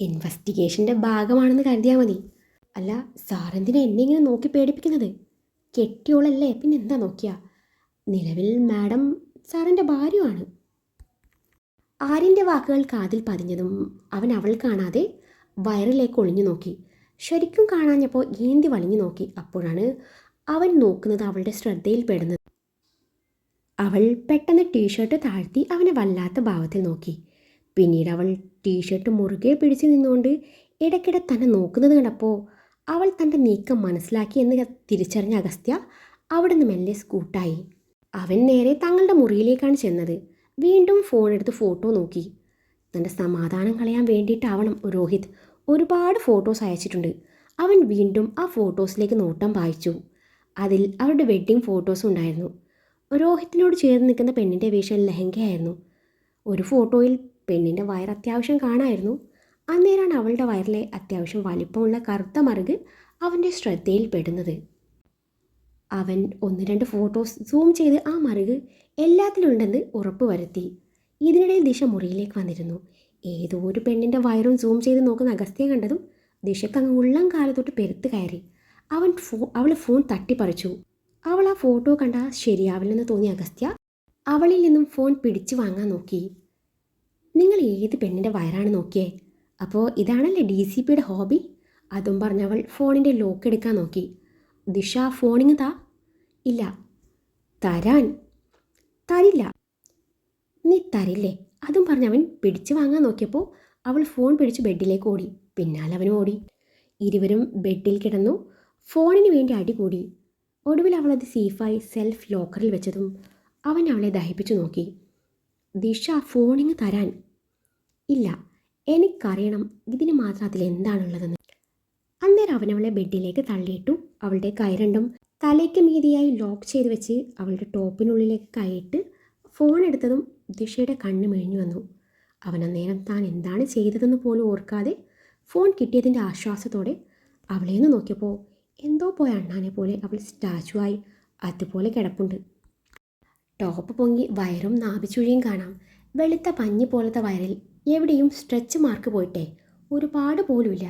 ഇൻവെസ്റ്റിഗേഷൻ്റെ ഭാഗമാണെന്ന് കരുതിയാൽ മതി. അല്ല, സാറെന്തിനാ എന്നെ ഇങ്ങനെ നോക്കി പേടിപ്പിക്കുന്നത്? കെട്ടിയോളല്ലേ, പിന്നെ എന്താ നോക്കിയാ? നിലവിൽ മാഡം സാറിൻ്റെ ഭാര്യയാണ്. ആര്യൻ്റെ വാക്കുകൾ കാതിൽ പതിഞ്ഞതും അവൻ അവൾ കാണാതെ വയറിലേക്ക് ഒളിഞ്ഞു നോക്കി. ശരിക്കും കാണാഞ്ഞപ്പോൾ ഏന്തി വലിഞ്ഞു നോക്കി. അപ്പോഴാണ് അവൻ നോക്കുന്നത് അവളുടെ ശ്രദ്ധയിൽപ്പെടുന്നത്. അവൾ പെട്ടെന്ന് ടീഷർട്ട് താഴ്ത്തി അവനെ വല്ലാത്ത ഭാവത്തിൽ നോക്കി. പിന്നീട് അവൾ ടീഷർട്ട് മുറുകെ പിടിച്ചു നിന്നുകൊണ്ട് ഇടയ്ക്കിടെ തന്നെ നോക്കുന്നത് കണ്ടപ്പോൾ അവൾ തൻ്റെ നീക്കം മനസ്സിലാക്കി എന്ന് തിരിച്ചറിഞ്ഞ അഗസ്ത്യ അവിടെ നിന്ന് മെല്ലെ സ്കൂട്ടായി. അവൻ നേരെ തങ്ങളുടെ മുറിയിലേക്കാണ് ചെന്നത്. വീണ്ടും ഫോൺ എടുത്ത് ഫോട്ടോ നോക്കി. തൻ്റെ സമാധാനം കളയാൻ വേണ്ടിയിട്ടാവണം രോഹിത് ഒരുപാട് ഫോട്ടോസ് അയച്ചിട്ടുണ്ട്. അവൻ വീണ്ടും ആ ഫോട്ടോസിലേക്ക് നോട്ടം പായിച്ചു. അതിൽ അവരുടെ വെഡ്ഡിങ് ഫോട്ടോസും ഉണ്ടായിരുന്നു. രോഹിത്തിനോട് ചേർന്ന് നിൽക്കുന്ന പെണ്ണിൻ്റെ വേഷം ലഹങ്കയായിരുന്നു. ഒരു ഫോട്ടോയിൽ പെണ്ണിൻ്റെ വയർ അത്യാവശ്യം കാണായിരുന്നു. അന്നേരമാണ് അവളുടെ വയറിലെ അത്യാവശ്യം വലിപ്പമുള്ള കറുത്ത മറുക് അവൻ്റെ ശ്രദ്ധയിൽപ്പെടുന്നത്. അവൻ 1-2 ഫോട്ടോസ് സൂം ചെയ്ത് ആ മറുക് എല്ലാത്തിലുണ്ടെന്ന് ഉറപ്പ് വരുത്തി. ഇതിനിടയിൽ ദിശ മുറിയിലേക്ക് വന്നിരുന്നു. ഏതോ ഒരു പെണ്ണിൻ്റെ വയറും സൂം ചെയ്ത് നോക്കുന്ന അഗസ്ത്യ കണ്ടതും ദിശയ്ക്ക് അങ്ങ് ഉള്ളം കാലത്തോട്ട് പെരുത്ത് കയറി. അവൾ ഫോൺ തട്ടിപ്പറിച്ചു. അവൾ ആ ഫോട്ടോ കണ്ടാൽ ശരിയാവില്ലെന്ന് തോന്നിയ അഗസ്ത്യ അവളിൽ നിന്നും ഫോൺ പിടിച്ചു വാങ്ങാൻ നോക്കി. നിങ്ങൾ ഏത് പെണ്ണിൻ്റെ വയറാണ് നോക്കിയേ? അപ്പോൾ ഇതാണല്ലേ DCPയുടെ ഹോബി? അതും പറഞ്ഞവൾ ഫോണിൻ്റെ ലോക്ക് എടുക്കാൻ നോക്കി. ദിശ, ഫോണിങ് താ. ഇല്ല. തരില്ല. നീ തരില്ലേ? അതും പറഞ്ഞവൻ പിടിച്ചു വാങ്ങാൻ നോക്കിയപ്പോൾ അവൾ ഫോൺ പിടിച്ച് ബെഡിലേക്ക് ഓടി. പിന്നാലെ അവനും ഓടി. ഇരുവരും ബെഡിൽ കിടന്നു ഫോണിന് വേണ്ടി അടികൂടി. ഒടുവിൽ അവളത് സേഫായി സെൽഫ് ലോക്കറിൽ വെച്ചതും അവൻ അവളെ ദഹിപ്പിച്ചു നോക്കി. ദിശ, ഫോണിങ് തരാൻ. ഇല്ല, എനിക്കറിയണം ഇതിന് മാത്രം അതിലെന്താണുള്ളതെന്ന്. അന്നേരം അവനവളെ ബെഡിലേക്ക് തള്ളിയിട്ടു. അവളുടെ കൈ രണ്ടും തലയ്ക്ക് മീതിയായി ലോക്ക് ചെയ്ത് വെച്ച് അവളുടെ ടോപ്പിനുള്ളിലേക്ക് കൈയിട്ട് ഫോൺ എടുത്തതും ദിശയുടെ കണ്ണ് മിഴിഞ്ഞു വന്നു. അവനന്നേരം താൻ എന്താണ് ചെയ്തതെന്ന് പോലും ഓർക്കാതെ ഫോൺ കിട്ടിയതിൻ്റെ ആശ്വാസത്തോടെ അവളെയൊന്ന് നോക്കിയപ്പോൾ എന്തോ പോയ അണ്ണാനെ പോലെ അവൾ സ്റ്റാച്ചുവായി അതുപോലെ കിടപ്പുണ്ട്. ടോപ്പ് പൊങ്ങി വയറും നാഭിച്ചുഴിയും കാണാം. വെളുത്ത പഞ്ഞി പോലത്തെ വയറിൽ എവിടെയും സ്ട്രെച്ച് മാർക്ക് പോയിട്ടേ ഒരുപാട് പോലുമില്ല.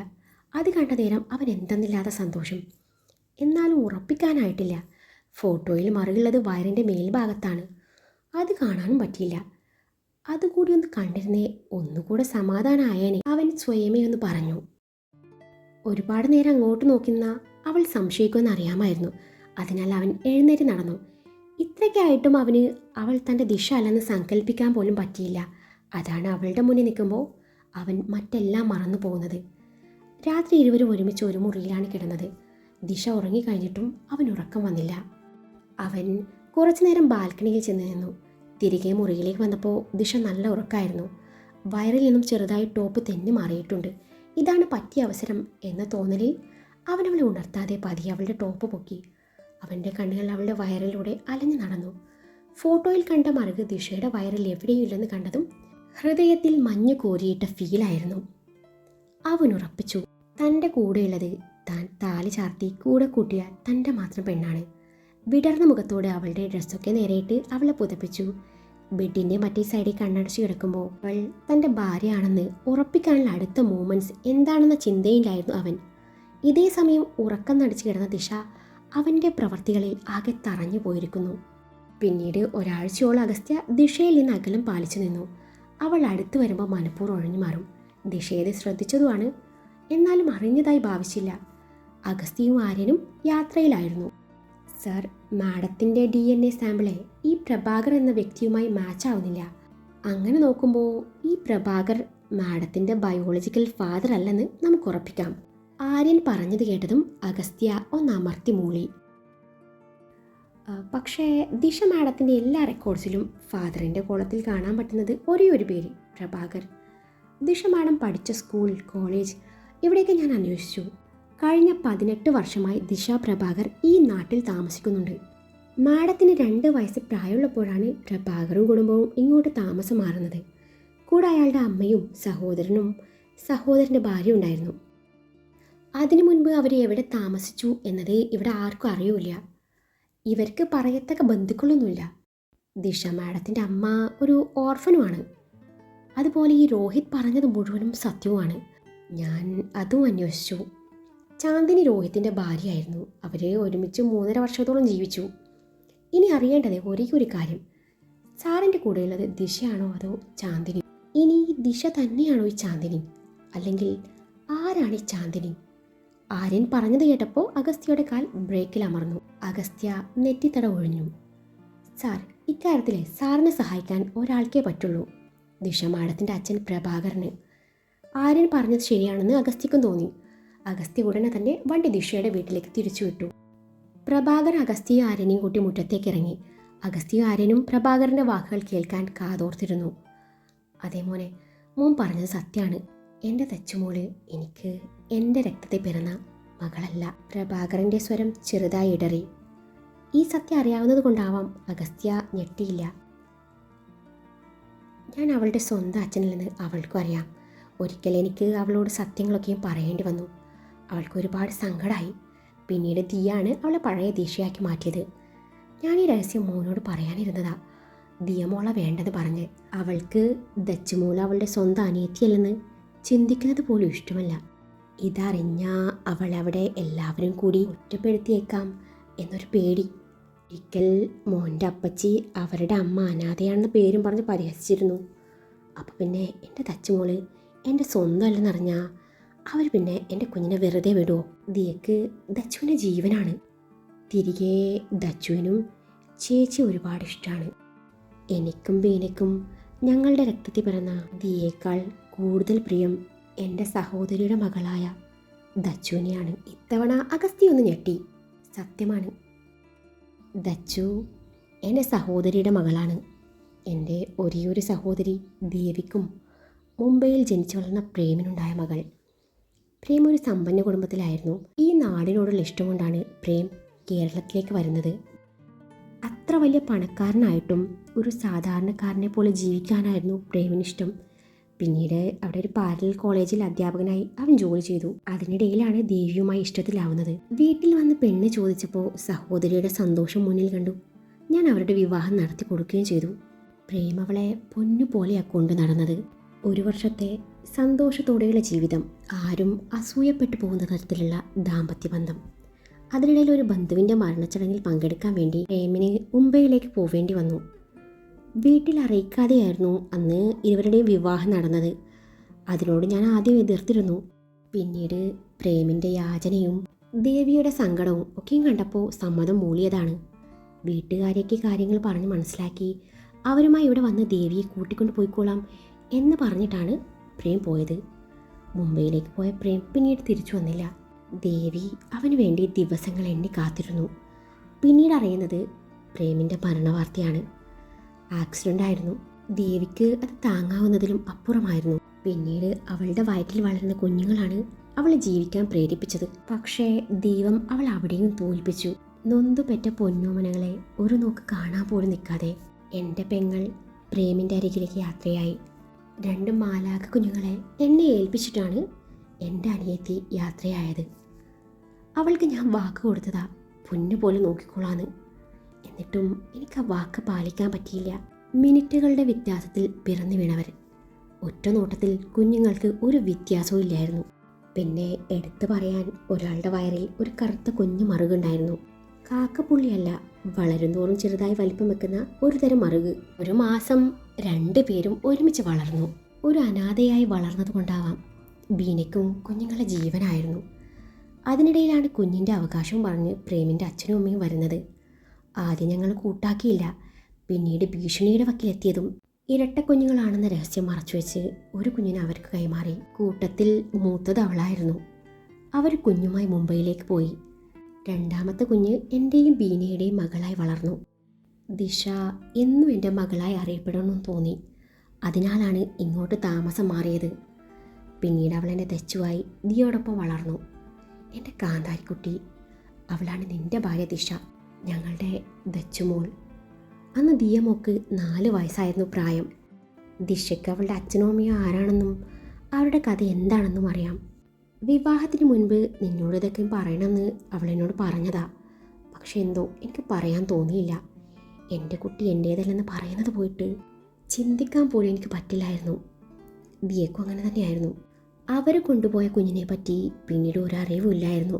അത് കണ്ട നേരം അവൻ എന്തെന്നില്ലാത്ത സന്തോഷം. എന്നാലും ഉറപ്പിക്കാനായിട്ടില്ല. ഫോട്ടോയിൽ മറുകുള്ളത് വയറിൻ്റെ മേൽഭാഗത്താണ്. അത് കാണാനും പറ്റിയില്ല. അതുകൂടി ഒന്ന് കണ്ടിരുന്നേ ഒന്നുകൂടെ സമാധാനമായേനെ അവൻ സ്വയമേ ഒന്ന് പറഞ്ഞു. ഒരുപാട് നേരം അങ്ങോട്ട് നോക്കുന്ന അവൾ സംശയിക്കുമെന്ന് അറിയാമായിരുന്നു. അതിനാൽ അവൻ എഴുന്നേറ്റ് നടന്നു. ഇത്രയ്ക്കായിട്ടും അവന് അവൾ തൻ്റെ ദിശ അല്ലെന്ന് സങ്കല്പിക്കാൻ പോലും പറ്റിയില്ല. അതാണ് അവളുടെ മുന്നിൽ നിൽക്കുമ്പോൾ അവൻ മറ്റെല്ലാം മറന്നു പോകുന്നത്. രാത്രി ഇരുവരും ഒരുമിച്ച് ഒരു മുറിയിലാണ് കിടന്നത്. ദിശ ഉറങ്ങിക്കഴിഞ്ഞിട്ടും അവൻ ഉറക്കം വന്നില്ല. അവൻ കുറച്ചു നേരം ബാൽക്കണിയിൽ ചെന്ന് നിന്നു. തിരികെ മുറിയിലേക്ക് വന്നപ്പോൾ ദിശ നല്ല ഉറക്കമായിരുന്നു. വയറിൽ നിന്നും ചെറുതായി ടോപ്പ് തെന്നി മാറിയിട്ടുണ്ട്. ഇതാണ് പറ്റിയ അവസരം എന്ന തോന്നലിൽ അവൻ അവളെ ഉണർത്താതെ പതിയെ അവളുടെ ടോപ്പ് പൊക്കി. അവൻ്റെ കണ്ണുകൾ അവളുടെ വയറിലൂടെ അലഞ്ഞു നടന്നു. ഫോട്ടോയിൽ കണ്ട മറുക് ദിശയുടെ വയറിൽ എവിടെയില്ലെന്ന് കണ്ടതും ഹൃദയത്തിൽ മഞ്ഞു കോരിയിട്ട ഫീലായിരുന്നു. അവൻ ഉറപ്പിച്ചു, തൻ്റെ കൂടെയുള്ളത് താൻ താലി ചാർത്തി കൂടെ കൂട്ടിയ തൻ്റെ മാത്രം പെണ്ണാണ്. വിടർന്ന മുഖത്തോടെ അവളുടെ ഡ്രസ്സൊക്കെ നേരെയിട്ട് അവളെ പുതപ്പിച്ചു. ബെഡിൻ്റെ മറ്റേ സൈഡിൽ കണ്ണടച്ച് കിടക്കുമ്പോൾ അവൾ തൻ്റെ ഭാര്യയാണെന്ന് ഉറപ്പിക്കാനുള്ള അടുത്ത മൂമെൻറ്റ്സ് എന്താണെന്ന ചിന്തയിലായിരുന്നു അവൻ. ഇതേ സമയം ഉറക്കം നടിച്ചു കിടന്ന ദിശ അവൻ്റെ പ്രവർത്തികളിൽ ആകെ തറഞ്ഞു പോയിരിക്കുന്നു. പിന്നീട് ഒരാഴ്ചയോളം അഗസ്ത്യ ദിശയിൽ നിന്ന് അകലം പാലിച്ചു നിന്നു. അവൾ അടുത്ത് വരുമ്പോൾ മനഃപൂർവ്വം ഒഴിഞ്ഞു മാറും. ദിശയെ ശ്രദ്ധിച്ചതുമാണ്, എന്നാലും അറിഞ്ഞതായി ഭാവിച്ചില്ല. അഗസ്ത്യയും ആര്യനും യാത്രയിലായിരുന്നു. സർ, മാഡത്തിൻ്റെ DNA സാമ്പിളെ ഈ പ്രഭാകർ എന്ന വ്യക്തിയുമായി മാച്ച് ആവുന്നില്ല. അങ്ങനെ നോക്കുമ്പോൾ ഈ പ്രഭാകർ മാഡത്തിൻ്റെ ബയോളജിക്കൽ ഫാദർ അല്ലെന്ന് നമുക്ക് ഉറപ്പിക്കാം. ആര്യൻ പറഞ്ഞത് കേട്ടതും അഗസ്ത്യ ഒന്ന് അമർത്തി മൂളി. പക്ഷേ ദിശ മാഡത്തിൻ്റെ എല്ലാ റെക്കോർഡ്സിലും ഫാദറിൻ്റെ കോളത്തിൽ കാണാൻ പറ്റുന്നത് ഒരേ ഒരു പേര്, പ്രഭാകർ. ദിശ മാഡം പഠിച്ച സ്കൂൾ, കോളേജ് ഇവിടെയൊക്കെ ഞാൻ അന്വേഷിച്ചു. കഴിഞ്ഞ 18 വർഷമായി ദിശ പ്രഭാകർ ഈ നാട്ടിൽ താമസിക്കുന്നുണ്ട്. മാഡത്തിന് 2 വയസ്സ് പ്രായമുള്ളപ്പോഴാണ് പ്രഭാകറും കുടുംബവും ഇങ്ങോട്ട് താമസം മാറുന്നത്. കൂടെ അയാളുടെ അമ്മയും സഹോദരനും സഹോദരൻ്റെ ഭാര്യ ഉണ്ടായിരുന്നു. അതിനു മുൻപ് അവർ എവിടെ താമസിച്ചു എന്നത് ഇവിടെ ആർക്കും അറിയില്ല. ഇവർക്ക് പറയത്തക്ക ബന്ധുക്കളൊന്നുമില്ല. ദിശ മാഡത്തിൻ്റെ അമ്മ ഒരു ഓർഫനുമാണ്. അതുപോലെ ഈ രോഹിത് പറഞ്ഞത് മുഴുവനും സത്യവുമാണ്. ഞാൻ അതും അന്വേഷിച്ചു. ചാന്ദിനി രോഹിത്തിൻ്റെ ഭാര്യയായിരുന്നു. അവർ ഒരുമിച്ച് 3.5 വർഷത്തോളം ജീവിച്ചു. ഇനി അറിയേണ്ടത് ഒരേ ഒരു കാര്യം, സാറിൻ്റെ കൂടെയുള്ളത് ദിശയാണോ അതോ ചാന്ദിനി? ഇനി ദിശ തന്നെയാണോ ഈ ചാന്ദിനി, അല്ലെങ്കിൽ ആരാണ് ഈ ചാന്ദിനി? ആര്യൻ പറഞ്ഞത് കേട്ടപ്പോൾ അഗസ്ത്യയുടെ കാൽ ബ്രേക്കിൽ അമർന്നു. അഗസ്ത്യ നെറ്റിത്തട ഒഴിഞ്ഞു. സാർ, ഇക്കാര്യത്തിൽ സാറിനെ സഹായിക്കാൻ ഒരാൾക്കേ പറ്റുള്ളൂ, ദിശ മാഡത്തിൻ്റെ അച്ഛൻ പ്രഭാകരന്. ആര്യൻ പറഞ്ഞത് ശരിയാണെന്ന് അഗസ്ത്യക്കും തോന്നി. അഗസ്ത്യ ഉടനെ തന്നെ വണ്ടി ദിശയുടെ വീട്ടിലേക്ക് തിരിച്ചുവിട്ടു. പ്രഭാകർ അഗസ്ത്യയും ആര്യനെയും കൂട്ടി മുറ്റത്തേക്ക് ഇറങ്ങി. അഗസ്ത്യയും ആര്യനും പ്രഭാകരൻ്റെ വാക്കുകൾ കേൾക്കാൻ കാതോർത്തിരുന്നു. അതേ മോനെ, മോൻ പറഞ്ഞത് സത്യമാണ്. എൻ്റെ തെച്ചുമോള് എനിക്ക് എൻ്റെ രക്തത്തെ പിറന്ന മകളല്ല. പ്രഭാകരൻ്റെ സ്വരം ചെറുതായി ഇടറി. ഈ സത്യം അറിയാവുന്നത് കൊണ്ടാവാം അഗസ്ത്യ ഞെട്ടിയില്ല. ഞാൻ അവളുടെ സ്വന്തം അച്ഛനിൽ നിന്ന് അവൾക്കും അറിയാം. ഒരിക്കൽ എനിക്ക് അവളോട് സത്യങ്ങളൊക്കെയും പറയേണ്ടി വന്നു. അവൾക്ക് ഒരുപാട് സങ്കടമായി. പിന്നീട് ദിയാണ് അവളെ പഴയ ദിശയാക്കി മാറ്റിയത്. ഞാൻ ഈ രഹസ്യം മോനോട് പറയാനിരുന്നതാ. ദിയ മോളെ വേണ്ടത് പറഞ്ഞ്. അവൾക്ക് ദച്ചുമോള അവളുടെ സ്വന്തം അനിയത്തിയല്ലെന്ന് ചിന്തിക്കുന്നത് പോലും ഇഷ്ടമല്ല. ഇതറിഞ്ഞാൽ അവളവിടെ എല്ലാവരും കൂടി ഒറ്റപ്പെടുത്തിയേക്കാം എന്നൊരു പേടി. ഒരിക്കൽ മോൻ്റെ അപ്പച്ചി അവരുടെ അമ്മ അനാഥയാണെന്ന പേരും പറഞ്ഞ് പരിഹസിച്ചിരുന്നു. അപ്പം പിന്നെ എൻ്റെ ദച്ചുമോള് എൻ്റെ സ്വന്തം അല്ലെന്നറിഞ്ഞാൽ അവർ പിന്നെ എൻ്റെ കുഞ്ഞിനെ വെറുതെ വിടുമോ? ദിയക്ക് ദച്ചുവിൻ്റെ ജീവനാണ്. തിരികെ ദച്ചുവിനും ചേച്ചി ഒരുപാട് ഇഷ്ടമാണ്. എനിക്കും ബീനയ്ക്കും ഞങ്ങളുടെ രക്തത്തിൽ പിറന്ന ദിയേക്കാൾ കൂടുതൽ പ്രിയം എൻ്റെ സഹോദരിയുടെ മകളായ ദച്ചുവിനെയാണ്. ഇത്തവണ അഗസ്ത്യ ഒന്ന് ഞെട്ടി. സത്യമാണ്, ദച്ചു എൻ്റെ സഹോദരിയുടെ മകളാണ്. എൻ്റെ ഒരേയൊരു സഹോദരി ദേവിക്കും മുംബൈയിൽ ജനിച്ചു വളർന്ന പ്രേമിനുണ്ടായ മകൾ. പ്രേം ഒരു സമ്പന്ന കുടുംബത്തിലായിരുന്നു. ഈ നാടിനോടുള്ള ഇഷ്ടം കൊണ്ടാണ് പ്രേം കേരളത്തിലേക്ക് വരുന്നത്. അത്ര വലിയ പണക്കാരനായിട്ടും ഒരു സാധാരണക്കാരനെ പോലെ ജീവിക്കാനായിരുന്നു പ്രേമിനിഷ്ടം. പിന്നീട് അവിടെ ഒരു പാരലൽ കോളേജിൽ അധ്യാപകനായി അവൻ ജോലി ചെയ്തു. അതിനിടയിലാണ് ദേവിയുമായി ഇഷ്ടത്തിലാവുന്നത്. വീട്ടിൽ വന്ന് പെണ്ണ് ചോദിച്ചപ്പോൾ സഹോദരിയുടെ സന്തോഷം മുന്നിൽ കണ്ടു. ഞാൻ അവരുടെ വിവാഹം നടത്തി കൊടുക്കുകയും ചെയ്തു. പ്രേം അവളെ പൊന്നുപോലെയാണ് കൊണ്ടു നടന്നത്. 1 വർഷത്തെ സന്തോഷത്തോടെയുള്ള ജീവിതം, ആരും അസൂയപ്പെട്ടു പോകുന്ന തരത്തിലുള്ള ദാമ്പത്യ ബന്ധം. അതിനിടയിൽ ഒരു ബന്ധുവിൻ്റെ മരണച്ചടങ്ങിൽ പങ്കെടുക്കാൻ വേണ്ടി പ്രേമിന് മുംബൈയിലേക്ക് പോവേണ്ടി വന്നു. വീട്ടിൽ അറിയിക്കാതെയായിരുന്നു അന്ന് ഇരുവരുടെയും വിവാഹം നടന്നത്. അതിനോട് ഞാൻ ആദ്യം എതിർത്തിരുന്നു. പിന്നീട് പ്രേമിൻ്റെ യാചനയും ദേവിയുടെ സങ്കടവും ഒക്കെയും കണ്ടപ്പോൾ സമ്മതം മൂളിയതാണ്. വീട്ടുകാരേക്ക് കാര്യങ്ങൾ പറഞ്ഞ് മനസ്സിലാക്കി അവരുമായി ഇവിടെ വന്ന് ദേവിയെ കൂട്ടിക്കൊണ്ട് പോയിക്കോളാം എന്ന് പറഞ്ഞിട്ടാണ് പ്രേം പോയത്. മുംബൈയിലേക്ക് പോയ പ്രേം പിന്നീട് തിരിച്ചു വന്നില്ല. ദേവി അവന് വേണ്ടി ദിവസങ്ങൾ എണ്ണി കാത്തിരുന്നു. പിന്നീട് അറിയുന്നത് പ്രേമിൻ്റെ മരണവാർത്തയാണ്. ആക്സിഡൻ്റ് ആയിരുന്നു. ദേവിക്ക് അത് താങ്ങാവുന്നതിലും അപ്പുറമായിരുന്നു. പിന്നീട് അവളുടെ വയറ്റിൽ വളരുന്ന കുഞ്ഞുങ്ങളാണ് അവളെ ജീവിക്കാൻ പ്രേരിപ്പിച്ചത്. പക്ഷേ ദൈവം അവൾ അവിടെയും തോൽപ്പിച്ചു. നൊന്തുപെറ്റ പൊന്നോമനകളെ ഒരു നോക്ക് കാണാൻ പോലും നിൽക്കാതെ എൻ്റെ പെങ്ങൾ പ്രേമിൻ്റെ അരികിലേക്ക് യാത്രയായി. 2 മാലാഖ കുഞ്ഞുങ്ങളെ എന്നെ ഏൽപ്പിച്ചിട്ടാണ് എൻ്റെ അനിയത്തി യാത്രയായത്. അവൾക്ക് ഞാൻ വാക്ക് കൊടുത്തതാ, പൊന്നു പോലെ നോക്കിക്കോളാന്ന്. എന്നിട്ടും എനിക്ക് ആ വാക്ക് പാലിക്കാൻ പറ്റിയില്ല. മിനിറ്റുകളുടെ വ്യത്യാസത്തിൽ പിറന്നു വീണവർ. ഒറ്റ നോട്ടത്തിൽ കുഞ്ഞുങ്ങൾക്ക് ഒരു വ്യത്യാസവും ഇല്ലായിരുന്നു. പിന്നെ എടുത്തു പറയാൻ ഒരാളുടെ വയറിൽ ഒരു കറുത്ത കുഞ്ഞു മറുകുണ്ടായിരുന്നു. കാക്കപ്പുള്ളിയല്ല, വളരുന്തോറും ചെറുതായി വലിപ്പം വെക്കുന്ന ഒരു തരം മറുക്. 1 മാസം 2 പേരും ഒരുമിച്ച് വളർന്നു. ഒരു അനാഥയായി വളർന്നതുകൊണ്ടാവാം ബീനയ്ക്കും കുഞ്ഞുങ്ങളുടെ ജീവനായിരുന്നു. അതിനിടയിലാണ് കുഞ്ഞിൻ്റെ അവകാശവും പറഞ്ഞ് പ്രേമിൻ്റെ അച്ഛനും അമ്മയും വരുന്നത്. ആദ്യം ഞങ്ങൾ കൂട്ടാക്കിയില്ല. പിന്നീട് ഭീഷണിയുടെ വക്കിലെത്തിയതും ഇരട്ട കുഞ്ഞുങ്ങളാണെന്ന രഹസ്യം മറച്ചുവെച്ച് ഒരു കുഞ്ഞിനെ അവർക്ക് കൈമാറി. കൂട്ടത്തിൽ മൂത്തത് അവളായിരുന്നു. അവർ കുഞ്ഞുമായി മുംബൈയിലേക്ക് പോയി. 2ാമത്തെ കുഞ്ഞ് എൻ്റെയും ബീനയുടെയും മകളായി വളർന്നു. ദിശ എന്നും എൻ്റെ മകളായി അറിയപ്പെടണമെന്ന് തോന്നി. അതിനാലാണ് ഇങ്ങോട്ട് താമസം മാറിയത്. പിന്നീട് അവൾ എന്നെ തെച്ചുവായി ദിയോടൊപ്പം വളർന്നു. എൻ്റെ കാന്താരിക്കുട്ടി, അവളാണ് നിൻ്റെ ഭാര്യ ദിശ, ഞങ്ങളുടെ ദച്ചുമോൾ. അന്ന് ദിയമോക്ക് 4 വയസ്സായിരുന്നു പ്രായം. ദിശയ്ക്ക് അവളുടെ അച്ഛനും അമ്മയോ ആരാണെന്നും അവരുടെ കഥ എന്താണെന്നും അറിയാം. വിവാഹത്തിന് മുൻപ് നിന്നോട് ഇതൊക്കെ പറയണമെന്ന് അവളെന്നോട് പറഞ്ഞതാ. പക്ഷെ എന്തോ എനിക്ക് പറയാൻ തോന്നിയില്ല. എൻ്റെ കുട്ടി എൻ്റേതല്ലെന്ന് പറയുന്നത് പോയിട്ട് ചിന്തിക്കാൻ പോലും എനിക്ക് പറ്റില്ലായിരുന്നു. ദിയക്കും അങ്ങനെ തന്നെയായിരുന്നു. അവർ കൊണ്ടുപോയ കുഞ്ഞിനെ പറ്റി പിന്നീട് ഒരറിവുമില്ലായിരുന്നു.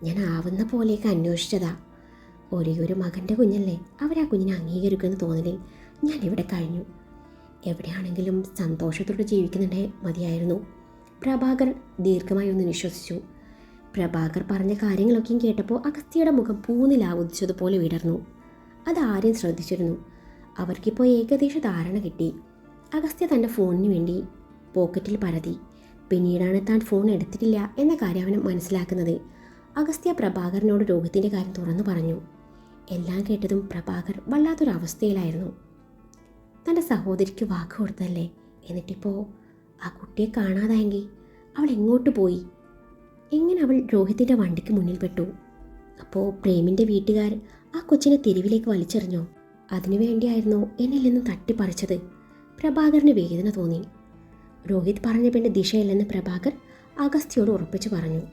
ഞാൻ ആവുന്ന പോലെയൊക്കെ അന്വേഷിച്ചതാ. ഒരേ ഒരു മകൻ്റെ കുഞ്ഞല്ലേ, അവരാ കുഞ്ഞിനെ അംഗീകരിക്കുമെന്ന് തോന്നലിൽ ഞാൻ ഇവിടെ കഴിഞ്ഞു. എവിടെയാണെങ്കിലും സന്തോഷത്തോടെ ജീവിക്കുന്നുണ്ടേ മതിയായിരുന്നു. പ്രഭാകർ ദീർഘമായി ഒന്ന് വിശ്വസിച്ചു. പ്രഭാകർ പറഞ്ഞ കാര്യങ്ങളൊക്കെയും കേട്ടപ്പോൾ അഗസ്ത്യയുടെ മുഖം പൂനിലാവുദിച്ചതുപോലെ വിടർന്നു. അതാരും ശ്രദ്ധിച്ചിരുന്നു. അവർക്കിപ്പോൾ ഏകദേശ ധാരണ കിട്ടി. അഗസ്ത്യ തൻ്റെ ഫോണിന് വേണ്ടി പോക്കറ്റിൽ പരതി. പിന്നീടാണ് താൻ ഫോൺ എടുത്തിട്ടില്ല എന്ന കാര്യം അവന് മനസ്സിലാക്കുന്നത്. അഗസ്ത്യ പ്രഭാകരനോട് രോഗത്തിൻ്റെ കാര്യം തുറന്നു പറഞ്ഞു. എല്ലാം കേട്ടതും പ്രഭാകർ വല്ലാത്തൊരവസ്ഥയിലായിരുന്നു. തൻ്റെ സഹോദരിക്ക് വാക്ക് കൊടുത്തല്ലേ, എന്നിട്ടിപ്പോൾ ആ കുട്ടിയെ കാണാതായെങ്കിൽ അവൾ എങ്ങോട്ട് പോയി? എങ്ങനെ അവൾ രോഹിത്തിൻ്റെ വണ്ടിക്ക് മുന്നിൽ പെട്ടു? അപ്പോൾ പ്രേമിൻ്റെ വീട്ടുകാർ ആ കൊച്ചിനെ തെരുവിലേക്ക് വലിച്ചെറിഞ്ഞോ? അതിനു വേണ്ടിയായിരുന്നോ എന്നിൽ നിന്നും തട്ടിപ്പറിച്ചത്? പ്രഭാകറിന് വേദന തോന്നി. രോഹിത് പറഞ്ഞ പെണ്ണ് ദിശയല്ലെന്ന് പ്രഭാകർ അഗസ്ത്യയോട് ഉറപ്പിച്ചു പറഞ്ഞു.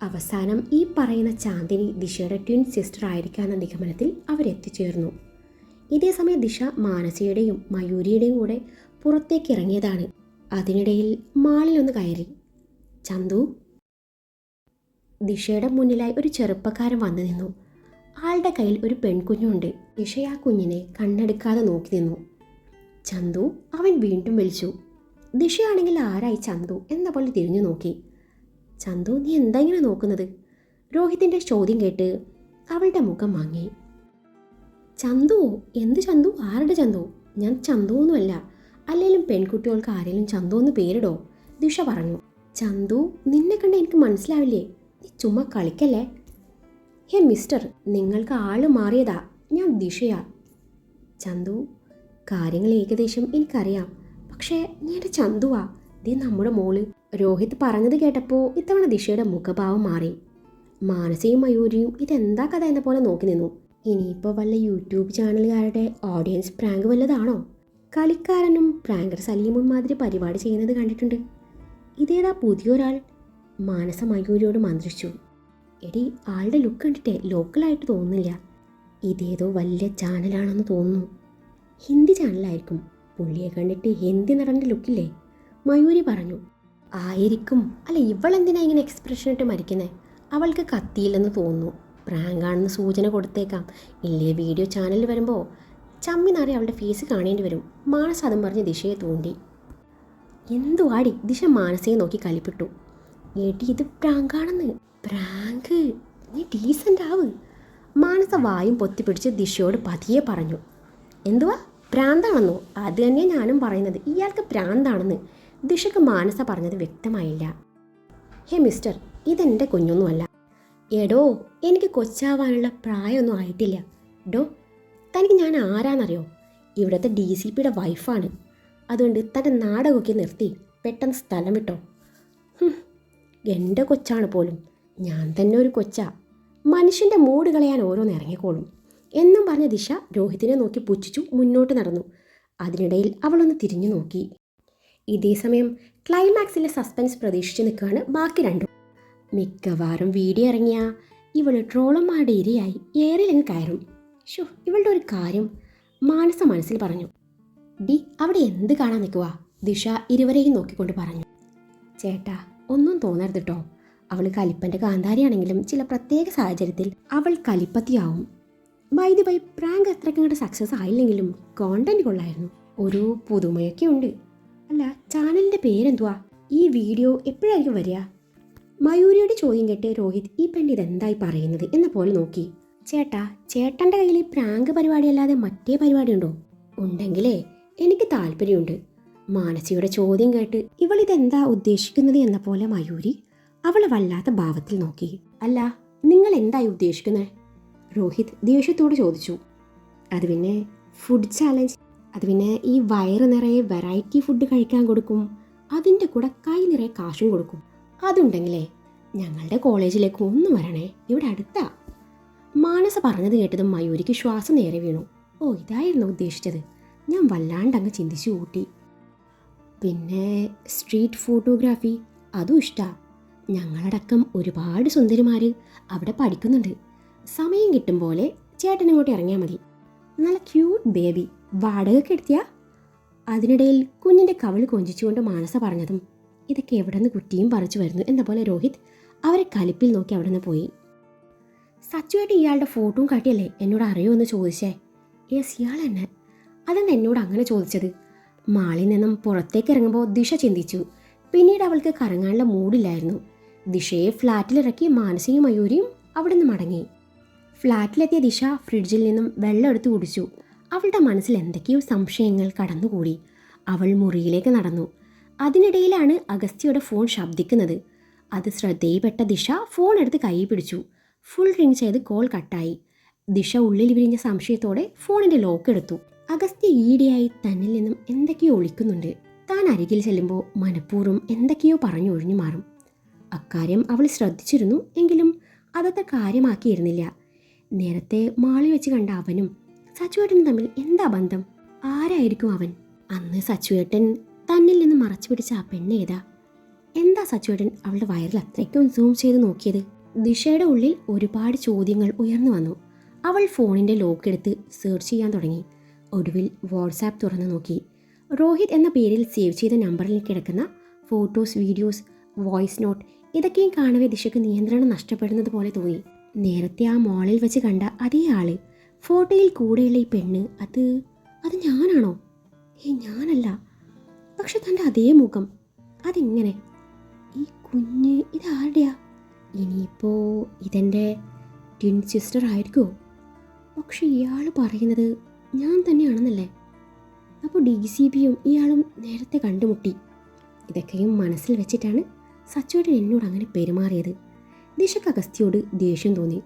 അവസാനം ഈ പറയുന്ന ചാന്ദിനി ദിശയുടെ ട്വിൻ സിസ്റ്റർ ആയിരിക്കാമെന്ന നിഗമനത്തിൽ അവരെത്തിച്ചേർന്നു. ഇതേസമയം ദിശ മാനസയുടെയും മയൂരിയുടെയും കൂടെ പുറത്തേക്ക് ഇറങ്ങിയതാണ്. അതിനിടയിൽ മാളിലൊന്ന് കയറി. ചന്തു. ദിശയുടെ മുന്നിലായി ഒരു ചെറുപ്പക്കാരൻ വന്നു നിന്നു. ആളുടെ കയ്യിൽ ഒരു പെൺകുഞ്ഞുണ്ട്. ദിശ ആ കുഞ്ഞിനെ കണ്ണെടുക്കാതെ നോക്കി നിന്നു. ചന്തു, അവൻ വീണ്ടും വിളിച്ചു. ദിശയാണെങ്കിൽ ആരായി ചന്തു എന്ന പോലെ തിരിഞ്ഞു നോക്കി. ചന്തു, നീ എന്താ ഇങ്ങനെ നോക്കുന്നത്? രോഹിത്തിൻ്റെ ചോദ്യം കേട്ട് അവളുടെ മുഖം മങ്ങി. ചന്തുവോ? എന്ത് ചന്തു? ആരുടെ ചന്തു? ഞാൻ ചന്തുവൊന്നുമല്ല. അല്ലെങ്കിലും പെൺകുട്ടികൾക്ക് ആരെങ്കിലും ചന്തു എന്ന് പേരിടോ? ദിശ പറഞ്ഞു. ചന്തു, നിന്നെ കണ്ട എനിക്ക് മനസ്സിലാവില്ലേ? നീ ചുമ്മാ കളിക്കല്ലേ. ഹേ മിസ്റ്റർ, നിങ്ങൾക്ക് ആള് മാറിയതാ. ഞാൻ ദിശയാ. ചന്തു, കാര്യങ്ങൾ ഏകദേശം എനിക്കറിയാം. പക്ഷേ നീ എൻ്റെ ചന്തുവാ. ദേ നമ്മുടെ മോള്. രോഹിത് പറഞ്ഞത് കേട്ടപ്പോൾ ഇത്തവണ ദിശയുടെ മുഖഭാവം മാറി. മാനസയും മയൂരിയും ഇതെന്താ കഥ എന്ന പോലെ നോക്കി നിന്നു. ഇനിയിപ്പോൾ വല്ല യൂട്യൂബ് ചാനലുകാരുടെ ഓഡിയൻസ് പ്രാങ്ക് വല്ലതാണോ? കളിക്കാരനും പ്രാങ്കർ സലീമും മാതിരി പരിപാടി ചെയ്യുന്നത് കണ്ടിട്ടുണ്ട്. ഇതേതാ പുതിയൊരാൾ? മാനസ മയൂരിയോട് മന്ത്രിച്ചു. എടി, ആളുടെ ലുക്ക് കണ്ടിട്ടേ ലോക്കലായിട്ട് തോന്നുന്നില്ല. ഇതേതോ വലിയ ചാനലാണെന്ന് തോന്നുന്നു. ഹിന്ദി ചാനലായിരിക്കും. പുള്ളിയെ കണ്ടിട്ട് ഹിന്ദി നടൻ്റെ ലുക്കില്ലേ? മയൂരി പറഞ്ഞു. ആയിരിക്കും. അല്ല, ഇവളെന്തിനാ ഇങ്ങനെ എക്സ്പ്രഷൻ ഇട്ട് മരിക്കുന്നത്? അവൾക്ക് കത്തിയില്ലെന്ന് തോന്നുന്നു. പ്രാങ്കാണെന്ന് സൂചന കൊടുത്തേക്കാം. ഇല്ലേ വീഡിയോ ചാനലിൽ വരുമ്പോൾ ചമ്മിനാറി അവളുടെ ഫേസ് കാണേണ്ടി വരും. മാനസ് അതും പറഞ്ഞ് ദിശയെ തൂണ്ടി. എന്തുവാടി? ദിശ മാനസയെ നോക്കി കലിപ്പിട്ടു. എടി, ഇത് പ്രാങ്കാണെന്ന്. പ്രാങ്ക്? നീ ഡീസൻ്റ് ആവ്. മാനസ വായും പൊത്തിപ്പിടിച്ച് ദിശയോട് പതിയെ പറഞ്ഞു. എന്തുവാ, പ്രാന്താണെന്നോ? അത് തന്നെ ഞാനും പറയുന്നത്, ഇയാൾക്ക് പ്രാന്താണെന്ന്. ദിശയ്ക്ക് മാനസ പറഞ്ഞത് വ്യക്തമായില്ല. ഹേ മിസ്റ്റർ, ഇതെൻ്റെ കുഞ്ഞൊന്നുമല്ല. എടോ, എനിക്ക് കൊച്ചാവാനുള്ള പ്രായമൊന്നും ആയിട്ടില്ല. ഡോ, തനിക്ക് ഞാൻ ആരാന്നറിയോ? ഇവിടുത്തെ DCPയുടെ വൈഫാണ്. അതുകൊണ്ട് തൻ്റെ നാടകമൊക്കെ നിർത്തി പെട്ടെന്ന് സ്ഥലം വിട്ടോ. എൻ്റെ കൊച്ചാണ് പോലും. ഞാൻ തന്നെ ഒരു കൊച്ചാ. മനുഷ്യൻ്റെ മൂട് കളയാൻ ഓരോന്ന് ഇറങ്ങിക്കോളും എന്നും പറഞ്ഞ ദിശ രോഹിത്തിനെ നോക്കി പുച്ഛിച്ചു മുന്നോട്ട് നടന്നു. അതിനിടയിൽ അവളൊന്ന് തിരിഞ്ഞു നോക്കി. ഇതേ സമയം ക്ലൈമാക്സിലെ സസ്പെൻസ് പ്രതീക്ഷിച്ച് നിൽക്കുകയാണ് ബാക്കി രണ്ടും. മിക്കവാറും വീഡിയോ ഇറങ്ങിയ ഇവൾ ട്രോളന്മാരുടെ ഇരയായി ഏറിലങ്ങ് കയറും. ഇവളുടെ ഒരു കാര്യം മാനസ മനസ്സിൽ പറഞ്ഞു. ഡി, അവിടെ എന്ത് കാണാൻ നിൽക്കുക? ദിശ ഇരുവരെയും നോക്കിക്കൊണ്ട് പറഞ്ഞു. ചേട്ടാ, ഒന്നും തോന്നരുത് കേട്ടോ. അവൾ കലിപ്പൻ്റെ കാന്താരിയാണെങ്കിലും ചില പ്രത്യേക സാഹചര്യത്തിൽ അവൾ കലിപ്പത്തിയാവും. ബൈ പ്രാങ്ക് അത്രയ്ക്കങ്ങോട്ട് സക്സസ് ആയില്ലെങ്കിലും കോണ്ടന്റ് കൊള്ളായിരുന്നു. ഒരു പുതുമയൊക്കെ ഉണ്ട്. അല്ല, ചാനലിൻ്റെ പേരെന്തുവാ? ഈ വീഡിയോ എപ്പോഴായിരിക്കും വരിക? മയൂരിയുടെ ചോദ്യം കേട്ട് രോഹിത് ഈ പെണ്ണ് ഇതെന്തായി പറയുന്നത് എന്ന പോലെ നോക്കി. ചേട്ടൻ്റെ കയ്യിൽ പ്രാങ്ക് പരിപാടിയല്ലാതെ മറ്റേ പരിപാടി ഉണ്ടോ? ഉണ്ടെങ്കിലേ എനിക്ക് താല്പര്യമുണ്ട്. മാനസിയുടെ ചോദ്യം കേട്ട് ഇവളിതെന്താ ഉദ്ദേശിക്കുന്നത് എന്ന പോലെ മയൂരി അവളെ വല്ലാത്ത ഭാവത്തിൽ നോക്കി. അല്ല, നിങ്ങൾ എന്തായി ഉദ്ദേശിക്കുന്നത്? രോഹിത് ദേഷ്യത്തോട് ചോദിച്ചു. അത് പിന്നെ ഫുഡ് ചാലഞ്ച്. അത് പിന്നെ ഈ വയറ് നിറയെ വെറൈറ്റി ഫുഡ് കഴിക്കാൻ കൊടുക്കും. അതിൻ്റെ കൂടെ കൈ നിറയെ കാശും കൊടുക്കും. അതുണ്ടെങ്കിലേ ഞങ്ങളുടെ കോളേജിലേക്ക് ഒന്ന് വരണേ, ഇവിടെ അടുത്താ. മാനസ പറഞ്ഞത് കേട്ടതും മയൂരിക്ക് ശ്വാസം നേരെ വീണു. ഓ, ഇതായിരുന്നു ഉദ്ദേശിച്ചത്. ഞാൻ വല്ലാണ്ടങ്ങ് ചിന്തിച്ചു കൂട്ടി. പിന്നെ സ്ട്രീറ്റ് ഫോട്ടോഗ്രാഫി, അതും ഇഷ്ടമാണ്. ഞങ്ങളടക്കം ഒരുപാട് സുന്ദരിമാർ അവിടെ പഠിക്കുന്നുണ്ട്. സമയം കിട്ടും പോലെ ചേട്ടൻ ഇങ്ങോട്ട് ഇറങ്ങിയാൽ മതി. നല്ല ക്യൂട്ട് ബേബി, വാടകയ്ക്ക് എടുത്തിയാ? അതിനിടയിൽ കുഞ്ഞിൻ്റെ കവിൾ കൊഞ്ചിച്ചുകൊണ്ട് മാനസ പറഞ്ഞതും ഇതൊക്കെ എവിടെ നിന്ന് കുറ്റിയും പറിച്ചു വരുന്നു എന്ന പോലെ രോഹിത് അവരെ കലിപ്പിൽ നോക്കി അവിടെ നിന്ന് പോയി. സച്ചുവായിട്ട് ഇയാളുടെ ഫോട്ടോയും കാട്ടിയല്ലേ എന്നോട് അറിയുമെന്ന് ചോദിച്ചേ? യെസ്, ഇയാൾ തന്നെ. അതെന്താ എന്നോട് അങ്ങനെ ചോദിച്ചത്? മാളിൽ നിന്നും പുറത്തേക്ക് ഇറങ്ങുമ്പോൾ ദിശ ചിന്തിച്ചു. പിന്നീട് അവൾക്ക് കറങ്ങാനുള്ള മൂഡില്ലായിരുന്നു. ദിശയെ ഫ്ലാറ്റിലിറക്കി മാനസയും മയൂരിയും അവിടെ നിന്ന് മടങ്ങി. ഫ്ലാറ്റിലെത്തിയ ദിശ ഫ്രിഡ്ജിൽ നിന്നും വെള്ളം എടുത്ത് കുടിച്ചു. അവളുടെ മനസ്സിൽ എന്തൊക്കെയോ സംശയങ്ങൾ കടന്നുകൂടി. അവൾ മുറിയിലേക്ക് നടന്നു. അതിനിടയിലാണ് അഗസ്ത്യയുടെ ഫോൺ ശബ്ദിക്കുന്നത്. അത് ശ്രദ്ധയിൽപ്പെട്ട ദിശ ഫോൺ എടുത്ത് കൈ പിടിച്ചു. ഫുൾ റിങ് ചെയ്ത് കോൾ കട്ടായി. ദിശ ഉള്ളിൽ വിരിഞ്ഞ സംശയത്തോടെ ഫോണിൻ്റെ ലോക്ക് എടുത്തു. അഗസ്ത്യ ഈടെയായി തന്നിൽ നിന്നും എന്തൊക്കെയോ ഒളിക്കുന്നുണ്ട്. താൻ അരികിൽ ചെല്ലുമ്പോൾ മനഃപൂർവ്വം എന്തൊക്കെയോ പറഞ്ഞൊഴിഞ്ഞു മാറും. അക്കാര്യം അവൾ ശ്രദ്ധിച്ചിരുന്നു. എങ്കിലും അതത്ര കാര്യമാക്കിയിരുന്നില്ല. നേരത്തെ മാളി വെച്ച് കണ്ട അവനും സച്ചുവേട്ടനും തമ്മിൽ എന്താ ബന്ധം? ആരായിരിക്കും അവൻ? അന്ന് സച്ചുവേട്ടൻ തന്നിൽ നിന്ന് മറച്ചു പിടിച്ച ആ പെണ്ണ് ഏതാ? എന്താ സച്ചുവേട്ടൻ അവളുടെ വയറിൽ അത്രയ്ക്കും സൂം ചെയ്ത് നോക്കിയത്? ദിശയുടെ ഉള്ളിൽ ഒരുപാട് ചോദ്യങ്ങൾ ഉയർന്നു വന്നു. അവൾ ഫോണിൻ്റെ ലോക്ക് എടുത്ത് സെർച്ച് ചെയ്യാൻ തുടങ്ങി. ഒടുവിൽ വാട്സാപ്പ് തുറന്നു നോക്കി. രോഹിത് എന്ന പേരിൽ സേവ് ചെയ്ത നമ്പറിൽ കിടക്കുന്ന ഫോട്ടോസ്, വീഡിയോസ്, വോയിസ് നോട്ട് ഇതൊക്കെയും കാണവേ ദിശയ്ക്ക് നിയന്ത്രണം നഷ്ടപ്പെടുന്നത് പോലെ തോന്നി. നേരത്തെ ആ മോളിൽ വെച്ച് കണ്ട അതേ ആള്, ഫോട്ടോയിൽ കൂടെയുള്ള ഈ പെണ്ണ്, അത് ഞാനാണോ? ഞാനല്ല. പക്ഷെ തൻ്റെ അതേ മുഖം, അതെങ്ങനെ? ഈ കുഞ്ഞ് ഇതാരുടെയാ? ഇനിയിപ്പോൾ ഇതെൻ്റെ ട്വിൻ സിസ്റ്റർ ആയിരിക്കുമോ? പക്ഷെ ഇയാൾ പറയുന്നത് ഞാൻ തന്നെയാണെന്നല്ലേ? അപ്പോൾ DCPയും ഇയാളും നേരത്തെ കണ്ടുമുട്ടി. ഇതൊക്കെയും മനസ്സിൽ വെച്ചിട്ടാണ് സച്ചുവേട്ടൻ എന്നോട് അങ്ങനെ പെരുമാറിയത്. ദിശയ്ക്ക് അഗസ്ത്യയോട് ദേഷ്യം തോന്നി.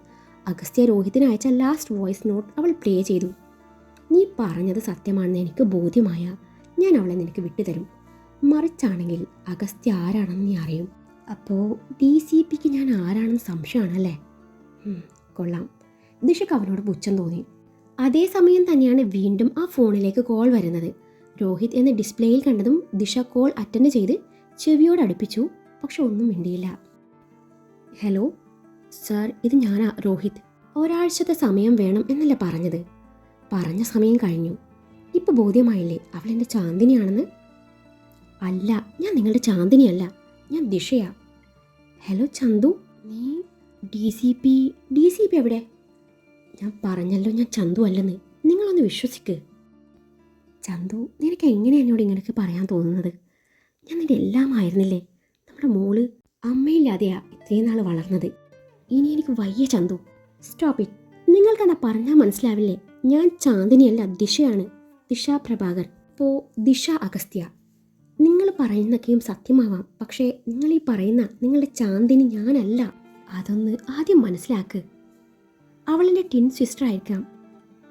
അഗസ്ത്യ രോഹിതിന് അയച്ച ലാസ്റ്റ് വോയിസ് നോട്ട് അവൾ പ്ലേ ചെയ്തു. നീ പറഞ്ഞത് സത്യമാണെന്ന് എനിക്ക് ബോധ്യമായ ഞാൻ അവളെ നിനക്ക് വിട്ടുതരും. മറിച്ചാണെങ്കിൽ അഗസ്ത്യ ആരാണെന്ന് നീ അറിയും. അപ്പോൾ DCPക്ക് ഞാൻ ആരാണെന്ന് സംശയമാണല്ലേ? കൊള്ളാം. ദിശയ്ക്ക് അവനോട് പുച്ഛം തോന്നി. അതേസമയം തന്നെയാണ് വീണ്ടും ആ ഫോണിലേക്ക് കോൾ വരുന്നത്. രോഹിത് എന്ന ഡിസ്പ്ലേയിൽ കണ്ടതും ദിശ കോൾ അറ്റൻഡ് ചെയ്ത് ചെവിയോട് അടുപ്പിച്ചു. പക്ഷെ ഒന്നും മിണ്ടിയില്ല. ഹലോ സാർ, ഇത് ഞാനാ രോഹിത്. ഒരാഴ്ചത്തെ സമയം വേണം എന്നല്ലേ പറഞ്ഞത്? പറഞ്ഞ സമയം കഴിഞ്ഞു. ഇപ്പോൾ ബോധ്യമായില്ലേ അവൾ എൻ്റെ ചാന്ദിനിയാണെന്ന്? അല്ല, ഞാൻ നിങ്ങളുടെ ചാന്ദിനിയല്ല, ഞാൻ ദിശയാ. ഹലോ ചന്തു, നീ DCP എവിടെ? ഞാൻ പറഞ്ഞല്ലോ ഞാൻ ചന്തു അല്ലെന്ന്. നിങ്ങളൊന്ന് വിശ്വസിക്ക്. ചന്തു, നിനക്ക് എങ്ങനെ എന്നോട് ഇങ്ങനെയൊക്കെ പറയാൻ തോന്നുന്നത്? ഞാൻ നിൻ്റെ എല്ലാം ആയിരുന്നില്ലേ? നമ്മുടെ മോള് അമ്മയില്ലാതെയാ ഇത്രയും നാൾ വളർന്നത്. ഇനി എനിക്ക് വയ്യ ചന്തു. Stop it. നിങ്ങൾക്കെന്നാ പറഞ്ഞാൽ മനസ്സിലാവില്ലേ? ഞാൻ ചാന്ദിനിയല്ല, ദിശയാണ്. ദിശ പ്രഭാകർ. ഇപ്പോൾ ദിശ അഗസ്ത്യ. നിങ്ങൾ പറയുന്നൊക്കെയും സത്യമാവാം, പക്ഷേ നിങ്ങൾ ഈ പറയുന്ന നിങ്ങളുടെ ചാന്ദിനി ഞാനല്ല. അതൊന്ന് ആദ്യം മനസ്സിലാക്ക്. അവളെൻ്റെ ടിൻ സിസ്റ്റർ ആയിരിക്കാം.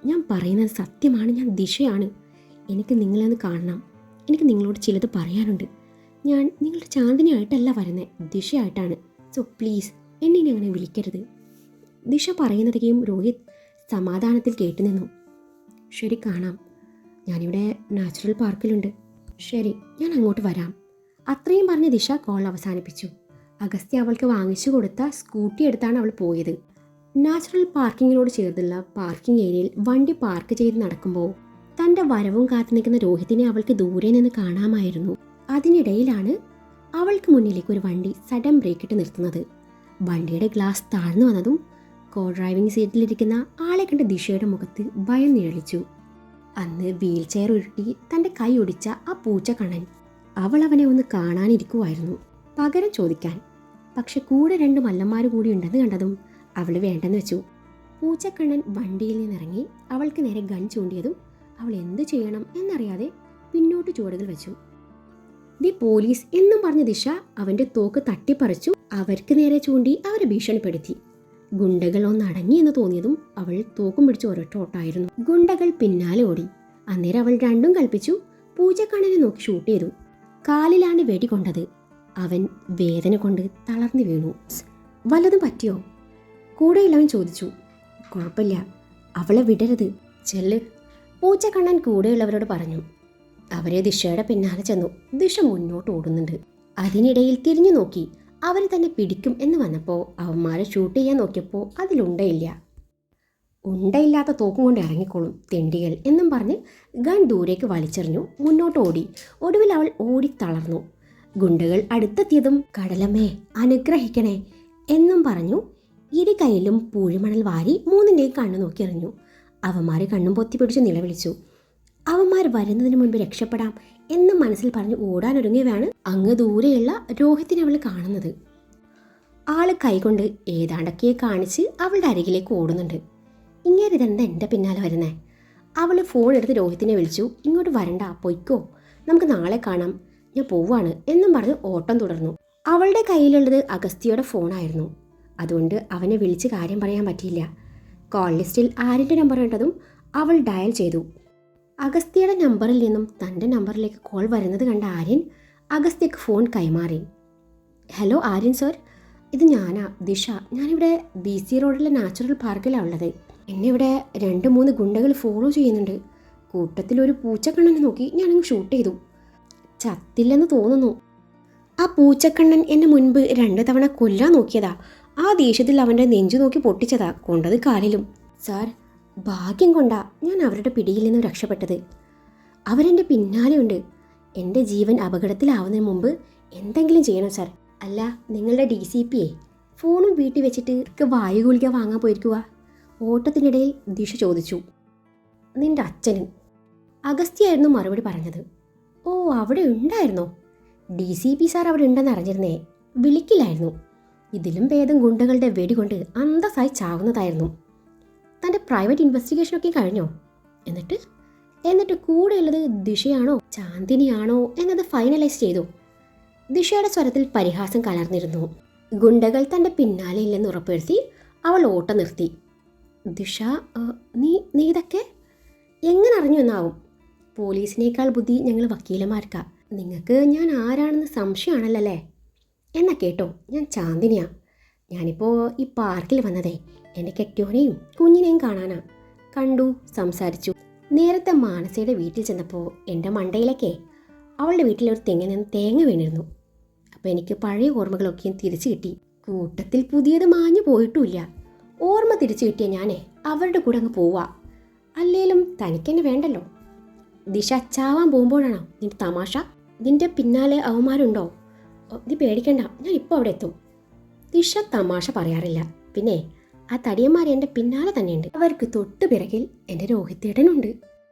ഞാൻ പറയുന്നത് സത്യമാണ്. ഞാൻ ദിശയാണ്. എനിക്ക് നിങ്ങളെന്ന് കാണണം. എനിക്ക് നിങ്ങളോട് ചിലത് പറയാനുണ്ട്. ഞാൻ നിങ്ങളുടെ ചാന്ദിനിയായിട്ടല്ല വരുന്നത്, ദിശയായിട്ടാണ്. സോ പ്ലീസ് എന്നെ ഇനി അങ്ങനെ വിളിക്കരുത്. ദിശ പറയുന്നതൊക്കെയും രോഹിത് സമാധാനത്തിൽ കേട്ടുനിന്നു. ശരി, കാണാം. ഞാനിവിടെ നാച്ചുറൽ പാർക്കിലുണ്ട്. ശരി, ഞാൻ അങ്ങോട്ട് വരാം. അത്രയും പറഞ്ഞ് ദിശ കോൾ അവസാനിപ്പിച്ചു. അഗസ്ത്യ അവൾക്ക് വാങ്ങിച്ചു കൊടുത്ത സ്കൂട്ടി എടുത്താണ് അവൾ പോയത്. നാച്ചുറൽ പാർക്കിങ്ങിനോട് ചേർന്നുള്ള പാർക്കിംഗ് ഏരിയയിൽ വണ്ടി പാർക്ക് ചെയ്ത് നടക്കുമ്പോൾ തൻ്റെ വരവും കാത്തു നിൽക്കുന്ന രോഹിത്തിനെ അവൾക്ക് ദൂരെ നിന്ന് കാണാമായിരുന്നു. അതിനിടയിലാണ് അവൾക്ക് മുന്നിലേക്ക് ഒരു വണ്ടി സഡൻ ബ്രേക്കിട്ട് നിർത്തുന്നത്. വണ്ടിയുടെ ഗ്ലാസ് താഴ്ന്നു വന്നതും കോ ഡ്രൈവിംഗ് സീറ്റിലിരിക്കുന്ന ആളെ കണ്ട് ദിശയുടെ മുഖത്ത് ഭയം നിഴലിച്ചു. അന്ന് വീൽ ചെയർ ഉരുട്ടി തൻ്റെ കൈ ഒടിച്ച ആ പൂച്ചക്കണ്ണൻ. അവൾ അവനെ ഒന്ന് കാണാനിരിക്കുമായിരുന്നു, പകരം ചോദിക്കാൻ. പക്ഷെ കൂടെ 2 മല്ലന്മാർ കൂടി ഉണ്ടെന്ന് കണ്ടതും അവൾ വേണ്ടെന്ന് വെച്ചു. പൂച്ചക്കണ്ണൻ വണ്ടിയിൽ നിന്നിറങ്ങി അവൾക്ക് നേരെ ഗൺ ചൂണ്ടിയതും അവൾ എന്ത് ചെയ്യണം എന്നറിയാതെ പിന്നോട്ട് ചുവടുകൾ വെച്ചു. ദി പോലീസ് എന്നും പറഞ്ഞ ദിശ അവൻ്റെ തോക്ക് തട്ടിപ്പറിച്ചു അവർക്ക് നേരെ ചൂണ്ടി അവരെ ഭീഷണിപ്പെടുത്തി. ഗുണ്ടകൾ ഒന്നടങ്ങി എന്ന് തോന്നിയതും അവൾ തോക്കും പിടിച്ച് ഒരൊറ്റ ഓട്ടായിരുന്നു. ഗുണ്ടകൾ പിന്നാലെ ഓടി. അന്നേരം അവൾ രണ്ടും കൽപ്പിച്ചു പൂച്ചക്കണ്ണനെ നോക്കി ഷൂട്ട് ചെയ്തു. കാലിലാണ് വെടികൊണ്ടത്. അവൻ വേദന കൊണ്ട് തളർന്നു വീണു. വല്ലതും പറ്റിയോ? കൂടെയുള്ളവൻ ചോദിച്ചു. കുഴപ്പമില്ല, അവളെ വിടരുത്, ചെല്ല്, പൂച്ചക്കണ്ണൻ കൂടെയുള്ളവരോട് പറഞ്ഞു. അവരെ ദിശയുടെ പിന്നാലെ ചെന്നു. ദിശ മുന്നോട്ട് ഓടുന്നുണ്ട്. അതിനിടയിൽ തിരിഞ്ഞു നോക്കി അവർ തന്നെ പിടിക്കും എന്ന് വന്നപ്പോൾ അവന്മാരെ ഷൂട്ട് ചെയ്യാൻ നോക്കിയപ്പോൾ അതിലുണ്ടയില്ല. ഉണ്ടയില്ലാത്ത തോക്കും കൊണ്ട് ഇറങ്ങിക്കോളും തെണ്ടികൾ എന്നും പറഞ്ഞ് ഗൺ ദൂരേക്ക് വലിച്ചെറിഞ്ഞു. മുന്നോട്ട് ഓടി. ഒടുവിൽ അവൾ ഓടി തളർന്നു. ഗുണ്ടകൾ അടുത്തെത്തിയതും കടലമ്മേ അനുഗ്രഹിക്കണേ എന്നും പറഞ്ഞു ഇരു കൈയിലും പൂഴിമണൽ വാരി 3ൻ്റെയും കണ്ണു നോക്കി എറിഞ്ഞു. അവന്മാർ കണ്ണും പൊത്തി പിടിച്ച് നിലവിളിച്ചു. അവന്മാർ വരുന്നതിന് മുൻപ് രക്ഷപ്പെടാം എന്ന് മനസ്സിൽ പറഞ്ഞ് ഓടാനൊരുങ്ങിയവയാണ് അങ്ങ് ദൂരെയുള്ള രോഹിത്തിനെ അവൾ കാണുന്നത്. ആള് കൈകൊണ്ട് ഏതാണ്ടൊക്കെ കാണിച്ച് അവളുടെ അരികിലേക്ക് ഓടുന്നുണ്ട്. ഇങ്ങേരിതെന്താ എൻ്റെ പിന്നാലെ വരുന്നേ? അവൾ ഫോൺ എടുത്ത് രോഹിത്തിനെ വിളിച്ചു. ഇങ്ങോട്ട് വരണ്ട, പൊയ്ക്കോ, നമുക്ക് നാളെ കാണാം, ഞാൻ പോവാണ് എന്നും പറഞ്ഞ് ഓട്ടം തുടർന്നു. അവളുടെ കയ്യിലുള്ളത് അഗസ്ത്യയുടെ ഫോണായിരുന്നു. അതുകൊണ്ട് അവനെ വിളിച്ച് കാര്യം പറയാൻ പറ്റിയില്ല. കോൾ ലിസ്റ്റിൽ ആരിൻ്റെ നമ്പർ കണ്ടതും അവൾ ഡയൽ ചെയ്തു. അഗസ്ത്യയുടെ നമ്പറിൽ നിന്നും തൻ്റെ നമ്പറിലേക്ക് കോൾ വരുന്നത് കണ്ട ആര്യൻ അഗസ്ത്യക്ക് ഫോൺ കൈമാറി. ഹലോ ആര്യൻ സർ, ഇത് ഞാനാ, ദിശ. ഞാനിവിടെ BC റോഡിലെ നാച്ചുറൽ പാർക്കിലാണ് ഉള്ളത്. എന്നെ ഇവിടെ 2-3 ഗുണ്ടകൾ ഫോളോ ചെയ്യുന്നുണ്ട്. കൂട്ടത്തിലൊരു പൂച്ചക്കണ്ണനെ നോക്കി ഞാനങ്ങ് ഷൂട്ട് ചെയ്തു. ചത്തില്ലെന്ന് തോന്നുന്നു. ആ പൂച്ചക്കണ്ണൻ എന്നെ മുൻപ് 2 തവണ കൊല്ലാൻ നോക്കിയതാ. ആ ദേഷ്യത്തിൽ അവൻ്റെ നെഞ്ചു നോക്കി പൊട്ടിച്ചതാ, കൊണ്ടത് കാലിലും. സാർ, ഭാഗ്യം കൊണ്ടാ ഞാൻ അവരുടെ പിടിയിൽ നിന്നും രക്ഷപ്പെട്ടത്. അവരെൻ്റെ പിന്നാലെയുണ്ട്. എൻ്റെ ജീവൻ അപകടത്തിലാവുന്നതിന് മുമ്പ് എന്തെങ്കിലും ചെയ്യണം സാർ. അല്ല, നിങ്ങളുടെ DCPയെ ഫോണും വീട്ടിൽ വെച്ചിട്ട് വായുഗുളിക വാങ്ങാൻ പോയിരിക്കുക? ഓട്ടത്തിനിടയിൽ ദിശ ചോദിച്ചു. നിൻ്റെ അച്ഛനും. അഗസ്ത്യായിരുന്നു മറുപടി പറഞ്ഞത്. ഓ, അവിടെ ഉണ്ടായിരുന്നോ? DCP സാർ അവിടെ ഉണ്ടെന്ന് അറിഞ്ഞിരുന്നേ, വിളിക്കില്ലായിരുന്നു. ഇതിലും ഭേദം ഗുണ്ടകളുടെ വെടികൊണ്ട് അന്തസ്സായി ചാവുന്നതായിരുന്നു. തൻ്റെ പ്രൈവറ്റ് ഇൻവെസ്റ്റിഗേഷനൊക്കെ കഴിഞ്ഞോ? എന്നിട്ട് കൂടെയുള്ളത് ദിശയാണോ ചാന്ദിനിയാണോ എന്നത് ഫൈനലൈസ് ചെയ്തു. ദിശയുടെ സ്വരത്തിൽ പരിഹാസം കലർന്നിരുന്നു. ഗുണ്ടകൾ തൻ്റെ പിന്നാലെ ഇല്ലെന്ന് ഉറപ്പുവരുത്തി അവൾ ഓട്ടം നിർത്തി. ദിശ, നീ ഇതൊക്കെ എങ്ങനെ അറിഞ്ഞു എന്നാവും? പോലീസിനേക്കാൾ ബുദ്ധി ഞങ്ങൾ വക്കീലന്മാർക്കാ. നിങ്ങൾക്ക് ഞാൻ ആരാണെന്ന് സംശയമാണല്ലേ? എന്നാ കേട്ടോ, ഞാൻ ചാന്ദിനിയാ. ഞാനിപ്പോൾ ഈ പാർക്കിൽ വന്നതേ എൻ്റെ കെട്ടിയോനെയും കുഞ്ഞിനെയും കാണാനാ. കണ്ടു, സംസാരിച്ചു. നേരത്തെ മാനസയുടെ വീട്ടിൽ ചെന്നപ്പോൾ എൻ്റെ മണ്ടയിലേക്കേ അവളുടെ വീട്ടിലൊരു തെങ്ങിൽ നിന്ന് തേങ്ങ വീണിരുന്നു. അപ്പോൾ എനിക്ക് പഴയ ഓർമ്മകളൊക്കെയും തിരിച്ചു കിട്ടി. കൂട്ടത്തിൽ പുതിയത് മാഞ്ഞു പോയിട്ടുമില്ല. ഓർമ്മ തിരിച്ചു കിട്ടിയ ഞാനേ അവരുടെ കൂടെ അങ്ങ് പോവാ. അല്ലേലും തനിക്കെന്നെ വേണ്ടല്ലോ. ദിശ ചാവാൻ പോകുമ്പോഴാണോ നിന്റെ തമാശ? നിന്റെ പിന്നാലെ അവന്മാരുണ്ടോ? നീ പേടിക്കണ്ട, ഞാൻ ഇപ്പോൾ അവിടെ എത്തും. ദിശ തമാശ പറയാറില്ല. പിന്നെ ആ തടിയന്മാർ എൻ്റെ പിന്നാലെ തന്നെയുണ്ട്. അവർക്ക് തൊട്ടു പിറകിൽ എൻ്റെ രോഹിത്തേട്ടനുണ്ട്.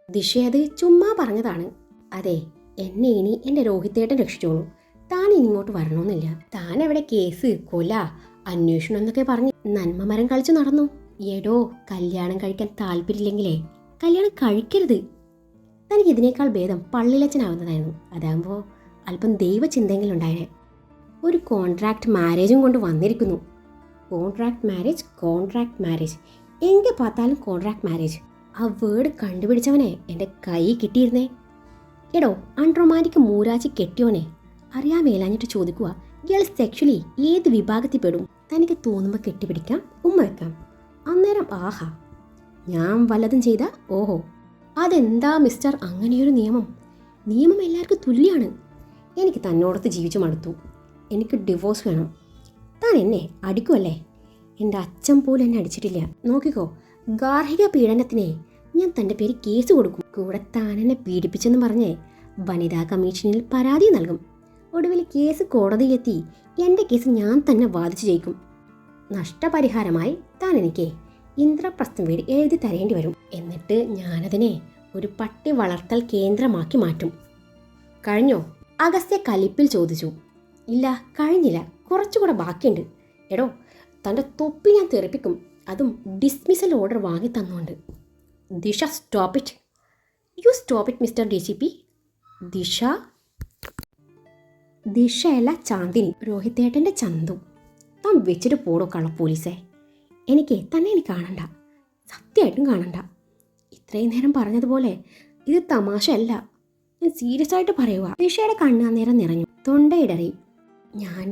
ദിശ അത് ചുമ്മാ പറഞ്ഞതാണ്. അതെ, എന്നെ ഇനി എൻ്റെ രോഹിത്തേട്ടൻ രക്ഷിച്ചോളൂ. താൻ ഇങ്ങോട്ട് വരണമെന്നില്ല. താൻ എവിടെ കേസ്, കൊല, അന്വേഷണം എന്നൊക്കെ പറഞ്ഞ് നന്മ മരം കളിച്ചു നടന്നു. എടോ, കല്യാണം കഴിക്കാൻ താല്പര്യമില്ലെങ്കിലേ കല്യാണം കഴിക്കരുത്. തനിക്ക് ഇതിനേക്കാൾ ഭേദം പള്ളിലച്ചനാവുന്നതായിരുന്നു. അതാകുമ്പോൾ അല്പം ദൈവചിന്തെങ്കിലും ഉണ്ടായേ. ഒരു കോൺട്രാക്ട് മാരേജും കൊണ്ട് വന്നിരിക്കുന്നു. കോൺട്രാക്ട് മാരേജ് എங்கே பார்த்தாലും കോൺട്രാക്ട് മാരേജ്. ആ വേർഡ് കണ്ടുപിടിച്ചവനെ എൻ്റെ കൈ കിട്ടിയിരുന്നേ. എടോ, അൺറൊമാൻറ്റിക് മൂരാച്ചി കെട്ടിയോനെ അറിയാൻ മേലാഞ്ഞിട്ട് ചോദിക്കുക, ഗേൾസ് സെക്ഷലി ഏത് വിഭാഗത്തിൽ പെടും? തനിക്ക് തോന്നുമ്പോൾ കെട്ടിപ്പിടിക്കാം, ഉമ്മ വെക്കാം. അന്നേരം ആഹാ, ഞാൻ വല്ലതും ചെയ്താ ഓഹോ. അതെന്താ മിസ്റ്റർ അങ്ങനെയൊരു നിയമം? നിയമം എല്ലാവർക്കും തുല്യമാണ്. എനിക്ക് തന്നോടത്ത് ജീവിച്ചു മടുത്തു. എനിക്ക് ഡിവോഴ്സ് വേണം. താൻ എന്നെ അടിക്കുമല്ലേ? എൻ്റെ അച്ഛൻ പോലും എന്നെ അടിച്ചിട്ടില്ല. നോക്കിക്കോ, ഗാർഹിക പീഡനത്തിനെ ഞാൻ തൻ്റെ പേര് കേസ് കൊടുക്കും. കൂടെ താൻ എന്നെ പീഡിപ്പിച്ചെന്ന് പറഞ്ഞ് വനിതാ കമ്മീഷനിൽ പരാതി നൽകും. ഒടുവിൽ കേസ് കോടതിയിലെത്തി എൻ്റെ കേസ് ഞാൻ തന്നെ വാദിച്ചു ജയിക്കും. നഷ്ടപരിഹാരമായി താൻ എനിക്ക് ഇന്ദ്രപ്രസ്ഥം വീട് എഴുതി തരേണ്ടി വരും. എന്നിട്ട് ഞാനതിനെ ഒരു പട്ടി വളർത്തൽ കേന്ദ്രമാക്കി മാറ്റും. കഴിഞ്ഞോ? അഗസ്ത്യ കലിപ്പിൽ ചോദിച്ചു. ഇല്ല, കഴിഞ്ഞില്ല, കുറച്ചുകൂടെ ബാക്കിയുണ്ട്. എടോ, തൻ്റെ തൊപ്പി ഞാൻ തെറിപ്പിക്കും, അതും ഡിസ്മിസൽ ഓർഡർ വാങ്ങി തന്നുകൊണ്ട്. Disha, stop it. You stop it mister DCP. ദിശയല്ല, ചാന്ദിനി, രോഹിത്തേട്ടൻ്റെ ചന്തു. താൻ വെച്ചിട്ട് പോടോ കള്ള പോലീസേ. എനിക്ക് കാണണ്ട, സത്യമായിട്ടും കാണണ്ട. ഇത്രയും നേരം പറഞ്ഞതുപോലെ ഇത് തമാശ അല്ല, ഞാൻ സീരിയസ് ആയിട്ട് പറയുക. ദിശയുടെ കണ്ണ് അന്നേരം നിറഞ്ഞു, തൊണ്ടയിടറി. ഞാൻ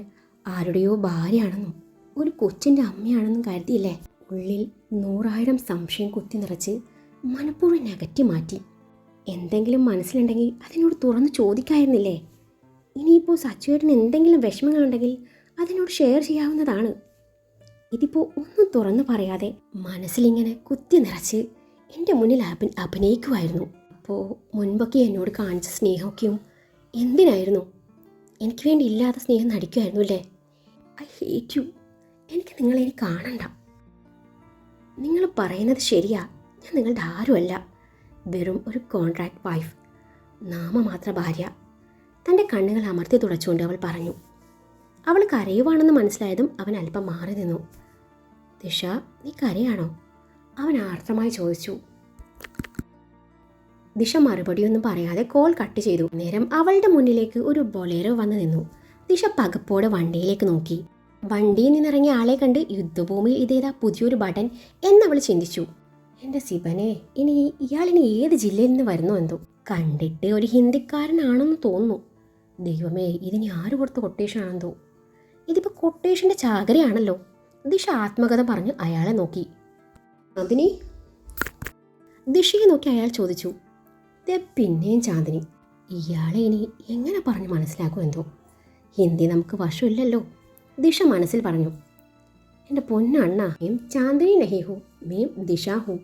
ആരുടെയോ ഭാര്യയാണെന്നും ഒരു കൊച്ചിൻ്റെ അമ്മയാണെന്നും കരുതിയില്ലേ? ഉള്ളിൽ 100,000 സംശയം കുത്തി നിറച്ച് മനഃപൂർവ്വം നെഗറ്റീവ് മാറ്റി. എന്തെങ്കിലും മനസ്സിലുണ്ടെങ്കിൽ അതിനോട് തുറന്ന് ചോദിക്കായിരുന്നില്ലേ? ഇനിയിപ്പോൾ സച്ചുവേട്ടന് എന്തെങ്കിലും വിഷമങ്ങളുണ്ടെങ്കിൽ അതിനോട് ഷെയർ ചെയ്യാവുന്നതാണ്. ഇതിപ്പോൾ ഒന്നും തുറന്നു പറയാതെ മനസ്സിലിങ്ങനെ കുത്തി നിറച്ച് എൻ്റെ മുന്നിൽ അഭിനയിക്കുമായിരുന്നു. അപ്പോൾ മുൻപൊക്കെ എന്നോട് കാണിച്ച സ്നേഹമൊക്കെയും എന്തിനായിരുന്നു? എനിക്ക് വേണ്ടി ഇല്ലാത്ത സ്നേഹം നടിക്കുമായിരുന്നു അല്ലേ? I hate you. എനിക്ക് നിങ്ങളെ കാണണ്ട. നിങ്ങൾ പറയുന്നത് ശരിയാ, ഞാൻ നിങ്ങളുടെ ആരുമല്ല. വെറും ഒരു കോൺട്രാക്ട് വൈഫ്, നാമമാത്ര ഭാര്യ. തൻ്റെ കണ്ണുകൾ അമർത്തി തുടച്ചുകൊണ്ട് അവൾ പറഞ്ഞു. അവൾ കരയുവാണെന്ന് മനസ്സിലായതും അവൻ അല്പം മാറി നിന്നു. ദിശ, നീ കരയാണോ? അവൻ ആർദ്രമായി ചോദിച്ചു. ദിശ മറുപടിയൊന്നും പറയാതെ കോൾ കട്ട് ചെയ്തു. നേരം അവളുടെ മുന്നിലേക്ക് ഒരു ബൊലേറോ വന്ന് നിന്നു. ദിശ പകപ്പോടെ വണ്ടിയിലേക്ക് നോക്കി. വണ്ടിയിൽ നിന്നിറങ്ങിയ ആളെ കണ്ട് യുദ്ധഭൂമിയിൽ ഇതേതാ പുതിയൊരു ബട്ടൻ എന്നവൾ ചിന്തിച്ചു. എൻ്റെ ശിവനെ, ഇയാളിനി ഏത് ജില്ലയിൽ നിന്ന് വരുന്നോ എന്തോ. കണ്ടിട്ട് ഒരു ഹിന്ദിക്കാരനാണെന്ന് തോന്നുന്നു. ദൈവമേ, ഇതിനി ആര് കൊടുത്ത കൊട്ടേഷൻ ആണെന്തോ. ഇതിപ്പോൾ കൊട്ടേഷൻ്റെ ചാകരയാണല്ലോ. ദിശ ആത്മകഥ പറഞ്ഞ് അയാളെ നോക്കി. ചാന്ദിനി? ദിശയെ നോക്കി അയാൾ ചോദിച്ചു. പിന്നെയും ചാന്ദിനി. ഇയാളെ ഇനി എങ്ങനെ പറഞ്ഞ് മനസ്സിലാക്കും എന്തോ. ഹിന്ദി നമുക്ക് വശമില്ലല്ലോ, ദിശ മനസ്സിൽ പറഞ്ഞു. എൻ്റെ പൊന്നണ്ണ, മേം ചാന്ദിനി നഹി ഹോ, മേം ദിശ ഹോ.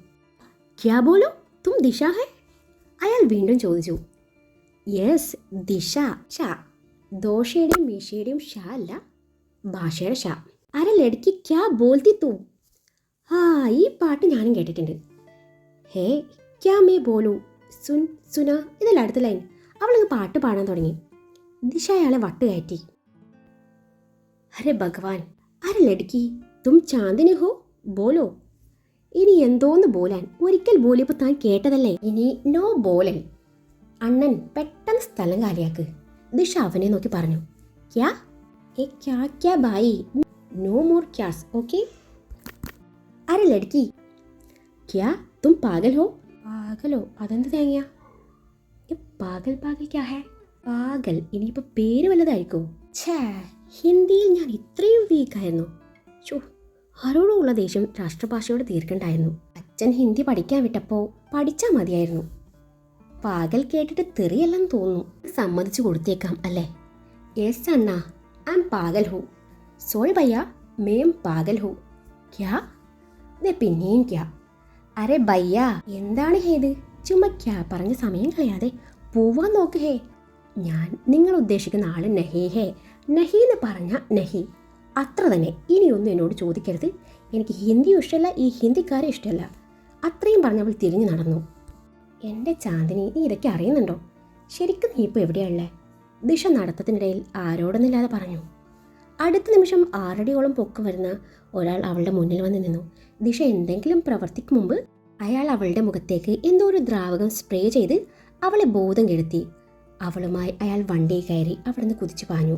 ക്യാ ബോലോ, തും ദിശ ഹേ? അയാൾ വീണ്ടും ചോദിച്ചു. യെസ്, ദിശ. ഷാ, ദോശയുടെയും മീശയുടെയും ഷാ അല്ല, ഭാഷയുടെ ഷാ. അരെ ലഡ്കി ക്യാ ബോൽത്തി തൂ? ആ, ഈ പാട്ട് ഞാനും കേട്ടിട്ടുണ്ട്. ഹേ ക്യാ മേ ബോലു, സുന. ഇതല്ല അടുത്ത ലൈൻ. അവളങ്ങ് പാട്ട് പാടാൻ തുടങ്ങി. ദിശ അയാളെ വട്ടുകയറ്റി. അരെ ഭഗവാൻ, അരെ ലഡ്കി, തും ചാന്ദിനി ഹോ, ബോലോ. ഇനി എന്തോന്ന് ബോലാൻ? ഒരിക്കൽ ബോലിയപ്പോൾ താൻ കേട്ടതല്ലേ, ഇനി നോ ബോലൻ. അണ്ണൻ പെട്ടെന്ന് സ്ഥലം കാലിയാക്ക്, ദിശ അവനെ നോക്കി പറഞ്ഞു. ക്യാ? ക്യാ ബായി, നോ മോർ ക്യാസ്, ഓക്കെ? അരെ ലഡ്കി, ക്യാ തും പാഗൽ ഹോ? പാഗലോ? അതെന്ത് തേങ്ങ? പാഗൽ ക്യാ ഹേ? പാഗൽ ഇനിയിപ്പോൾ പേര് വല്ലതായിരിക്കോ? ഛേ, ഹിന്ദിയിൽ ഞാൻ ഇത്രയും വീക്കായിരുന്നു. ആരോടുമുള്ള ദേഷ്യം രാഷ്ട്രഭാഷയോട് തീർക്കണ്ടായിരുന്നു. അച്ഛൻ ഹിന്ദി പഠിക്കാൻ വിട്ടപ്പോൾ പഠിച്ചാൽ മതിയായിരുന്നു. പാഗൽ കേട്ടിട്ട് തെറിയല്ലെന്ന് തോന്നുന്നു. സമ്മതിച്ചു കൊടുത്തേക്കാം അല്ലേ? യെസ് അണ്ണ, ഐ എം പാഗൽ ഹോ. സോറി ഭയ്യ, മേം പാഗൽ ഹോ. ക്യാ? പിന്നെയും ക്യാ? അരെ ഭയ്യ, എന്താണ് ഹേത്? ചുമ്മാ ക്യാ പറഞ്ഞ സമയം കളയാതെ പോവാൻ നോക്ക് ഹേ. ഞാൻ നിങ്ങൾ ഉദ്ദേശിക്കുന്ന ആള് നഹി ഹേ. നഹി എന്ന് പറഞ്ഞ നഹി, അത്ര തന്നെ. ഇനിയൊന്നും എന്നോട് ചോദിക്കരുത്. എനിക്ക് ഹിന്ദിയും ഇഷ്ടമല്ല, ഈ ഹിന്ദിക്കാരെ ഇഷ്ടമല്ല. അത്രയും പറഞ്ഞവൾ തിരിഞ്ഞു നടന്നു. എൻ്റെ ചാന്ദിനി, നീ ഇതൊക്കെ അറിയുന്നുണ്ടോ? ശരിക്കും നീ ഇപ്പോൾ എവിടെയാണല്ലേ? ദിശ നടത്തത്തിനിടയിൽ ആരോടൊന്നില്ലാതെ പറഞ്ഞു. അടുത്ത നിമിഷം 6 അടിയോളം പൊക്കം വരുന്ന ഒരാൾ അവളുടെ മുന്നിൽ വന്ന് നിന്നു. ദിശ എന്തെങ്കിലും പ്രവർത്തിക്കും മുമ്പ് അയാൾ അവളുടെ മുഖത്തേക്ക് എന്തോ ഒരു ദ്രാവകം സ്പ്രേ ചെയ്ത് അവളെ ബോധം കെടുത്തി. അവളുമായി അയാൾ വണ്ടിയിൽ കയറി അവിടുന്ന് കുതിച്ചു പാഞ്ഞു.